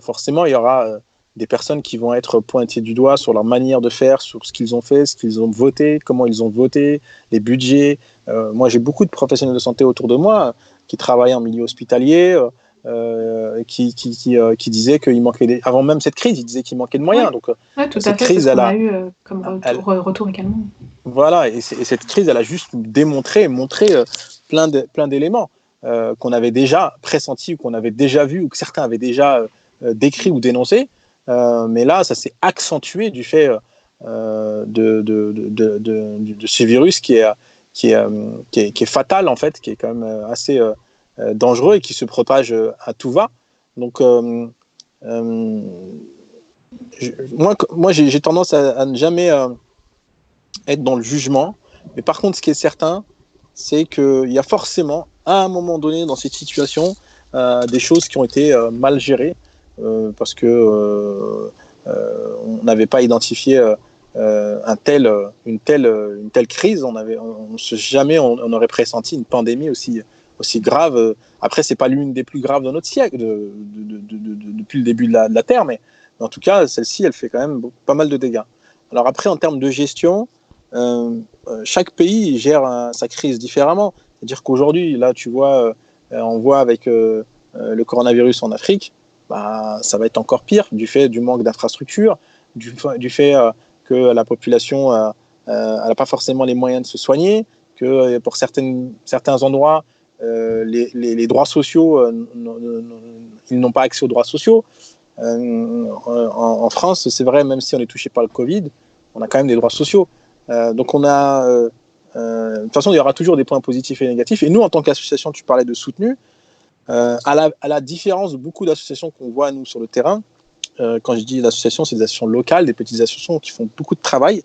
Speaker 3: forcément, il y aura des personnes qui vont être pointées du doigt sur leur manière de faire, sur ce qu'ils ont fait, ce qu'ils ont voté, comment ils ont voté, les budgets. Moi, j'ai beaucoup de professionnels de santé autour de moi qui travaillent en milieu hospitalier, qui disaient qu'il manquait avant même cette crise, ils disaient qu'il manquait de moyens.
Speaker 2: Oui.
Speaker 3: Donc,
Speaker 2: tout
Speaker 3: cette
Speaker 2: à fait,
Speaker 3: crise,
Speaker 2: c'est ce qu'on a eu comme retour également.
Speaker 3: Voilà, et cette crise, elle a juste montré plein d'éléments qu'on avait déjà pressentis, qu'on avait déjà vus, ou que certains avaient déjà décrits ou dénoncés. Mais là, ça s'est accentué du fait de ce virus qui est fatal, en fait, qui est quand même assez dangereux et qui se propage à tout va. Donc, moi, j'ai tendance à ne jamais être dans le jugement. Mais par contre, ce qui est certain, c'est qu'il y a forcément, à un moment donné, dans cette situation, des choses qui ont été mal gérées parce que on n'avait pas identifié une telle crise. Jamais on aurait pressenti une pandémie aussi grave. Après, c'est pas l'une des plus graves de notre siècle, depuis le début de la Terre, mais en tout cas, celle-ci, elle fait quand même pas mal de dégâts. Alors après, en termes de gestion, chaque pays gère sa crise différemment. C'est-à-dire qu'aujourd'hui, là, tu vois, on voit avec le coronavirus en Afrique, ça va être encore pire du fait du manque d'infrastructures, du fait que la population n'a pas forcément les moyens de se soigner, que pour certains endroits, les droits sociaux, ils n'ont pas accès aux droits sociaux. En France, c'est vrai, même si on est touché par le Covid, on a quand même des droits sociaux. Donc on a, de toute façon, il y aura toujours des points positifs et négatifs. Et nous, en tant qu'association, tu parlais de soutenu, à la différence de beaucoup d'associations qu'on voit nous sur le terrain. Quand je dis l'association, c'est des associations locales, des petites associations qui font beaucoup de travail.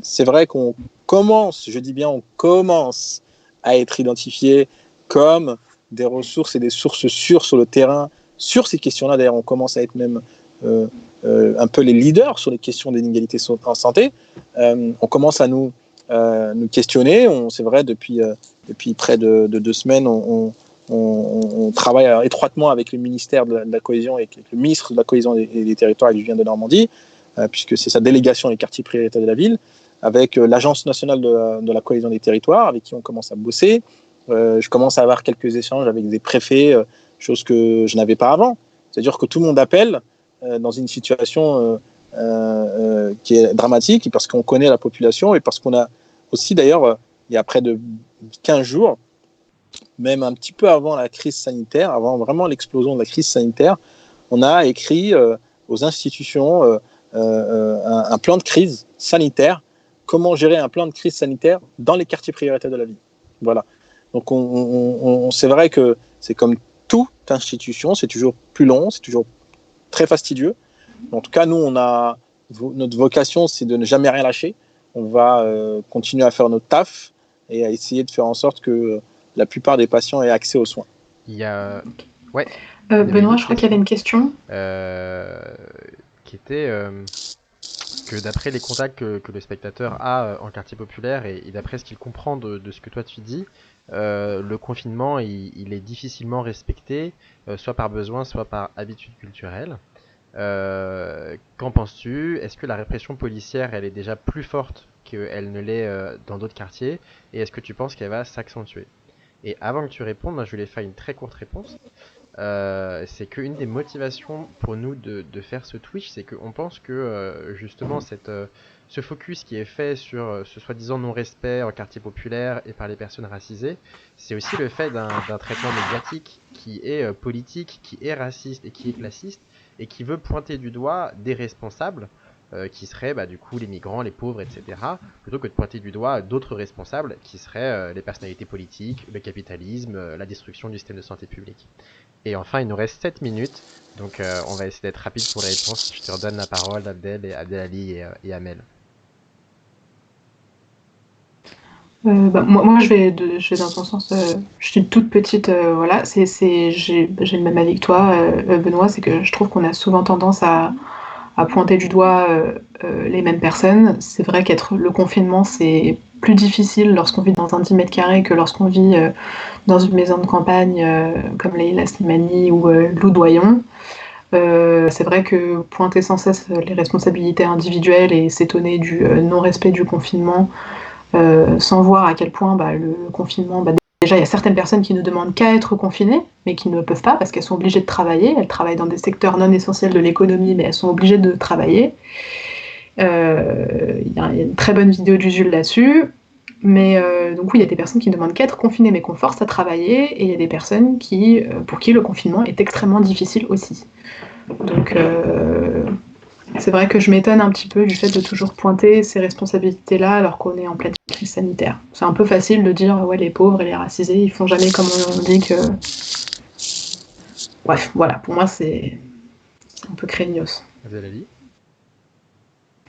Speaker 3: C'est vrai qu'on commence, je dis bien, on commence à être identifié comme des ressources et des sources sûres sur le terrain sur ces questions-là. D'ailleurs, on commence à être même un peu les leaders sur les questions d'inégalité en santé. On commence à nous questionner. C'est vrai, depuis près de 2 semaines, on travaille étroitement avec le ministère de la Cohésion et avec le ministre de la Cohésion et des Territoires, Julien de Normandie, puisque c'est sa délégation des quartiers prioritaires de la ville, avec l'Agence nationale de la Cohésion des Territoires, avec qui on commence à bosser. Je commence à avoir quelques échanges avec des préfets, chose que je n'avais pas avant. C'est-à-dire que tout le monde appelle dans une situation qui est dramatique, parce qu'on connaît la population et parce qu'on a aussi, d'ailleurs, il y a près de 15 jours, même un petit peu avant la crise sanitaire, avant vraiment l'explosion de la crise sanitaire, on a écrit aux institutions un plan de crise sanitaire, comment gérer un plan de crise sanitaire dans les quartiers prioritaires de la ville. Voilà. Donc c'est vrai que c'est comme toute institution, c'est toujours plus long, c'est toujours très fastidieux. En tout cas, nous, notre vocation, c'est de ne jamais rien lâcher. On va continuer à faire notre taf et à essayer de faire en sorte que la plupart des patients aient accès aux soins.
Speaker 1: Il y a... Ouais.
Speaker 2: Benoît, je crois qu'il y avait une question.
Speaker 1: Qui était que d'après les contacts que le spectateur a en quartier populaire et d'après ce qu'il comprend de ce que toi tu dis, le confinement il est difficilement respecté, soit par besoin, soit par habitude culturelle. Qu'en penses-tu? Est-ce que la répression policière elle est déjà plus forte qu'elle ne l'est dans d'autres quartiers? Et est-ce que tu penses qu'elle va s'accentuer? Et avant que tu répondes, moi, je voulais faire une très courte réponse. C'est qu'une des motivations pour nous de faire ce Twitch, c'est qu'on pense que justement ce focus qui est fait sur ce soi-disant non-respect en quartier populaire et par les personnes racisées, c'est aussi le fait d'un traitement médiatique qui est politique, qui est raciste et qui est classiste, et qui veut pointer du doigt des responsables qui seraient du coup les migrants, les pauvres, etc. plutôt que de pointer du doigt d'autres responsables qui seraient les personnalités politiques, le capitalisme, la destruction du système de santé publique. Et enfin, il nous reste 7 minutes, donc on va essayer d'être rapide pour les réponses. Je te redonne la parole, Abdel, et Abdelali et Amel.
Speaker 2: Moi, je vais dans ton sens. Je suis toute petite, voilà. J'ai le même avis que toi, Benoît. C'est que je trouve qu'on a souvent tendance à pointer du doigt les mêmes personnes. C'est vrai qu'être le confinement, c'est plus difficile lorsqu'on vit dans un 10 mètres carrés que lorsqu'on vit dans une maison de campagne comme Leïla Slimani ou Loudoyon. C'est vrai que pointer sans cesse les responsabilités individuelles et s'étonner du non-respect du confinement, sans voir à quel point le confinement... déjà, il y a certaines personnes qui ne demandent qu'à être confinées, mais qui ne peuvent pas parce qu'elles sont obligées de travailler. Elles travaillent dans des secteurs non essentiels de l'économie, mais elles sont obligées de travailler. Il y a une très bonne vidéo d'Usul là-dessus. Mais donc oui, il y a des personnes qui ne demandent qu'à être confinées, mais qu'on force à travailler. Et il y a des personnes pour qui le confinement est extrêmement difficile aussi. Donc c'est vrai que je m'étonne un petit peu du fait de toujours pointer ces responsabilités-là alors qu'on est en pleine crise sanitaire. C'est un peu facile de dire ouais, les pauvres et les racisés, ils font jamais comme on dit que... Bref, voilà, pour moi c'est un peu craignos.
Speaker 1: Abdelali ?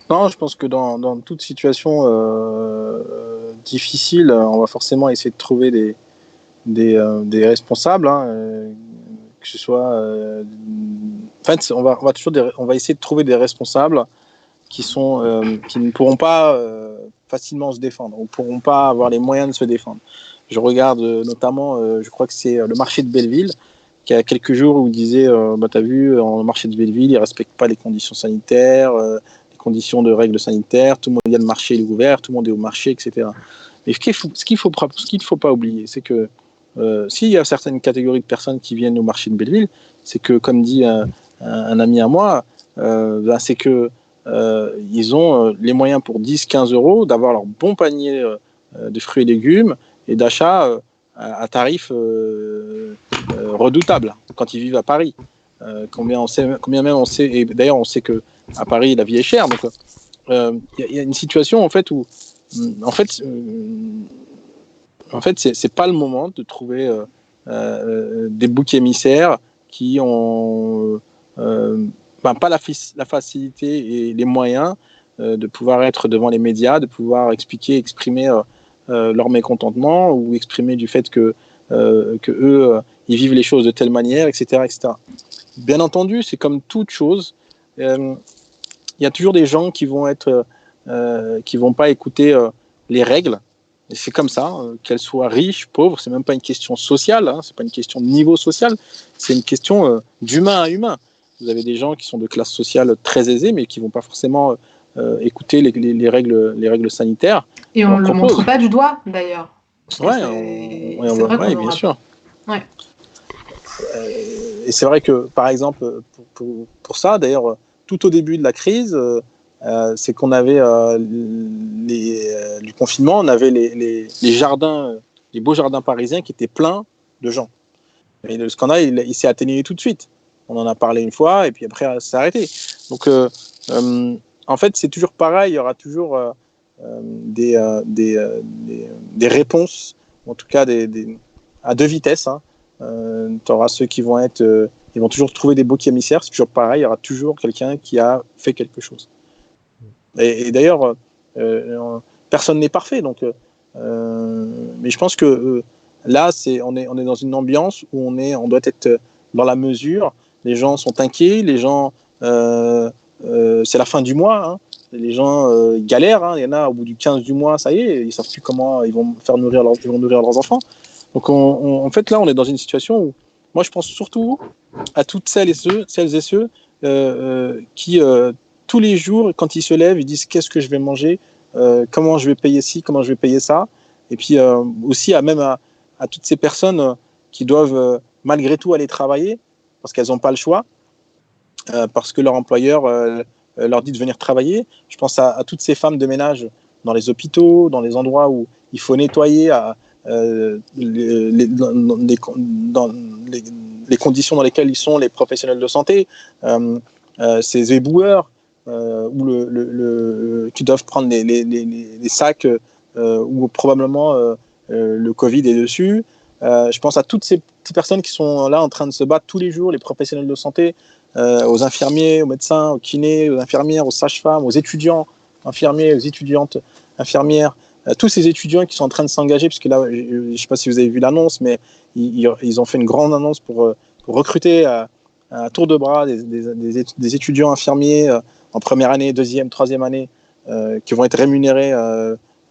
Speaker 3: Non, je pense que dans toute situation difficile, on va forcément essayer de trouver des responsables, que ce soit... en fait, on va essayer de trouver des responsables qui ne pourront pas facilement se défendre, ou ne pourront pas avoir les moyens de se défendre. Je regarde notamment, je crois que c'est le marché de Belleville, qui a quelques jours où il disait, t'as vu, le marché de Belleville, ils ne respectent pas les conditions sanitaires, les conditions de règles sanitaires, tout le monde, il y a le marché, il est ouvert, tout le monde est au marché, etc. Mais ce qu'il ne faut pas oublier, c'est que s'il y a certaines catégories de personnes qui viennent au marché de Belleville, c'est que, comme dit un ami à moi, c'est que ils ont les moyens pour 10-15 euros d'avoir leur bon panier de fruits et légumes et d'achat à tarif redoutable quand ils vivent à Paris. Combien même on sait, et d'ailleurs on sait que à Paris la vie est chère, donc il y a une situation en fait où en fait c'est pas le moment de trouver des boucs émissaires qui ont pas la facilité et les moyens de pouvoir être devant les médias, de pouvoir exprimer leur mécontentement ou exprimer du fait que eux ils vivent les choses de telle manière, etc., etc. Bien entendu, c'est comme toute chose. Il y a toujours des gens qui vont pas écouter les règles. Et c'est comme ça, qu'elles soient riches, pauvres, c'est même pas une question sociale, c'est pas une question de niveau social, c'est une question d'humain à humain. Vous avez des gens qui sont de classe sociale très aisée, mais qui vont pas forcément écouter les règles sanitaires.
Speaker 2: Et on ne le montre pas du doigt, d'ailleurs.
Speaker 3: Ouais, bien sûr.
Speaker 2: Ouais.
Speaker 3: et c'est vrai que, par exemple, pour ça, d'ailleurs, tout au début de la crise, c'est qu'on avait du confinement, on avait les jardins, les beaux jardins parisiens qui étaient pleins de gens. Et le scandale, il s'est atténué tout de suite. On en a parlé une fois, et puis après, ça s'est arrêté. Donc, en fait, c'est toujours pareil. Il y aura toujours des réponses, en tout cas à deux vitesses. Hein. Tu auras ceux qui vont ils vont toujours trouver des boucs émissaires. C'est toujours pareil. Il y aura toujours quelqu'un qui a fait quelque chose. Et d'ailleurs, personne n'est parfait. Donc, mais je pense que là, on est dans une ambiance où on doit être dans la mesure. Les gens sont inquiets. Les gens, c'est la fin du mois. Hein. Les gens galèrent. Hein. Il y en a au bout du 15 du mois, ça y est, ils savent plus comment ils vont nourrir leurs enfants. Donc, en fait, là, on est dans une situation où, moi, je pense surtout à toutes celles et ceux qui, tous les jours, quand ils se lèvent, ils disent qu'est-ce que je vais manger, comment je vais payer ci, comment je vais payer ça. Et puis aussi à toutes ces personnes qui doivent malgré tout aller travailler parce qu'elles n'ont pas le choix, parce que leur employeur leur dit de venir travailler. Je pense à toutes ces femmes de ménage dans les hôpitaux, dans les endroits où il faut nettoyer, dans les conditions dans lesquelles ils sont les professionnels de santé, ces éboueurs qui doivent prendre les sacs où probablement le Covid est dessus. Je pense à toutes ces personnes qui sont là en train de se battre tous les jours, les professionnels de santé, aux infirmiers, aux médecins, aux kinés, aux infirmières, aux sages-femmes, aux étudiants infirmiers, aux étudiantes infirmières, tous ces étudiants qui sont en train de s'engager, puisque là, je ne sais pas si vous avez vu l'annonce, mais ils ont fait une grande annonce pour recruter à tour de bras des étudiants infirmiers en première année, deuxième, troisième année, qui vont être rémunérés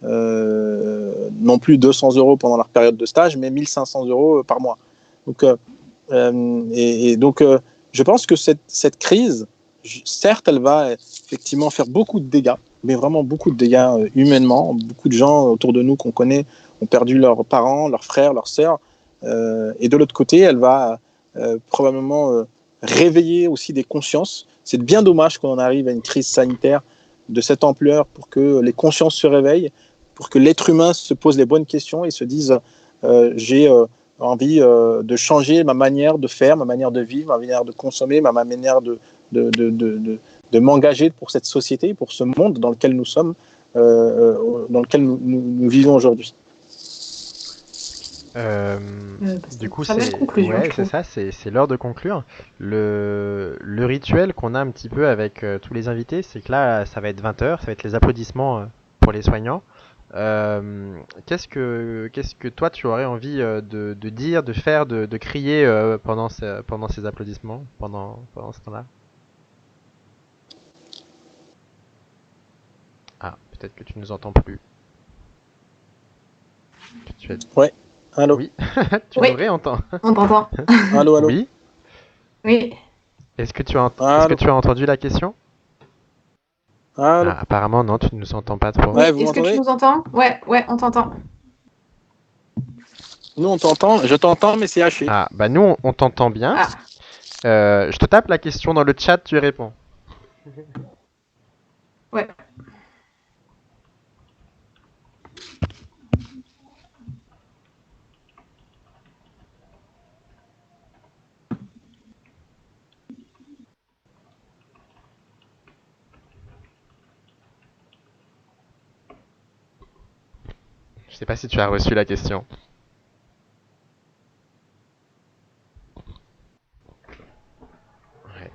Speaker 3: non plus 200 € pendant leur période de stage, mais 1 500 € par mois. Donc, donc je pense que cette crise, certes, elle va effectivement faire beaucoup de dégâts, mais vraiment beaucoup de dégâts humainement. Beaucoup de gens autour de nous qu'on connaît ont perdu leurs parents, leurs frères, leurs sœurs. Et de l'autre côté, elle va probablement réveiller aussi des consciences. C'est bien dommage qu'on en arrive à une crise sanitaire de cette ampleur pour que les consciences se réveillent, pour que l'être humain se pose les bonnes questions et se dise j'ai envie de changer ma manière de faire, ma manière de vivre, ma manière de consommer, ma manière de m'engager pour cette société, pour ce monde dans lequel nous sommes, dans lequel nous vivons aujourd'hui.
Speaker 1: Du coup, c'est ça, c'est l'heure de conclure. Le rituel qu'on a un petit peu avec tous les invités, c'est que là, ça va être 20h, ça va être les applaudissements pour les soignants. Qu'est-ce que toi tu aurais envie de dire, de faire, de crier pendant ces applaudissements, pendant ce temps-là? Ah, peut-être que tu nous entends plus.
Speaker 3: Ouais. Allô.
Speaker 1: Oui. Tu nous réentends.
Speaker 2: On t'entend.
Speaker 3: Allô.
Speaker 1: Oui.
Speaker 2: Oui.
Speaker 1: Est-ce que tu as entendu la question? Apparemment non, tu ne nous entends pas trop.
Speaker 2: Ouais, est-ce que tu nous entends? Ouais, on t'entend.
Speaker 3: Nous on t'entend, je t'entends, mais c'est haché.
Speaker 1: Ah, bah nous on t'entend bien. Je te tape la question dans le chat, tu y réponds.
Speaker 2: Ouais.
Speaker 1: Je sais pas si tu as reçu la question. Ouais.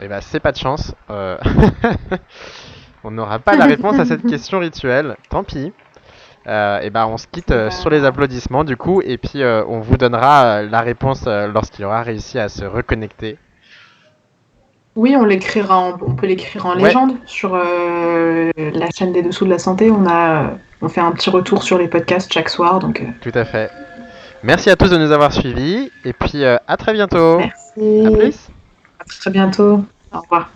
Speaker 1: Eh ben, c'est pas de chance. On n'aura pas la réponse à cette question rituelle. Tant pis. Et ben, on se quitte sur les applaudissements du coup, et puis on vous donnera la réponse lorsqu'il aura réussi à se reconnecter.
Speaker 2: Oui, on peut l'écrire en légende sur la chaîne des Dessous de la Santé. On fait un petit retour sur les podcasts chaque soir. Donc,
Speaker 1: Tout à fait. Merci à tous de nous avoir suivis, et puis à très bientôt.
Speaker 2: Merci.
Speaker 1: À plus.
Speaker 2: À très bientôt. Au revoir.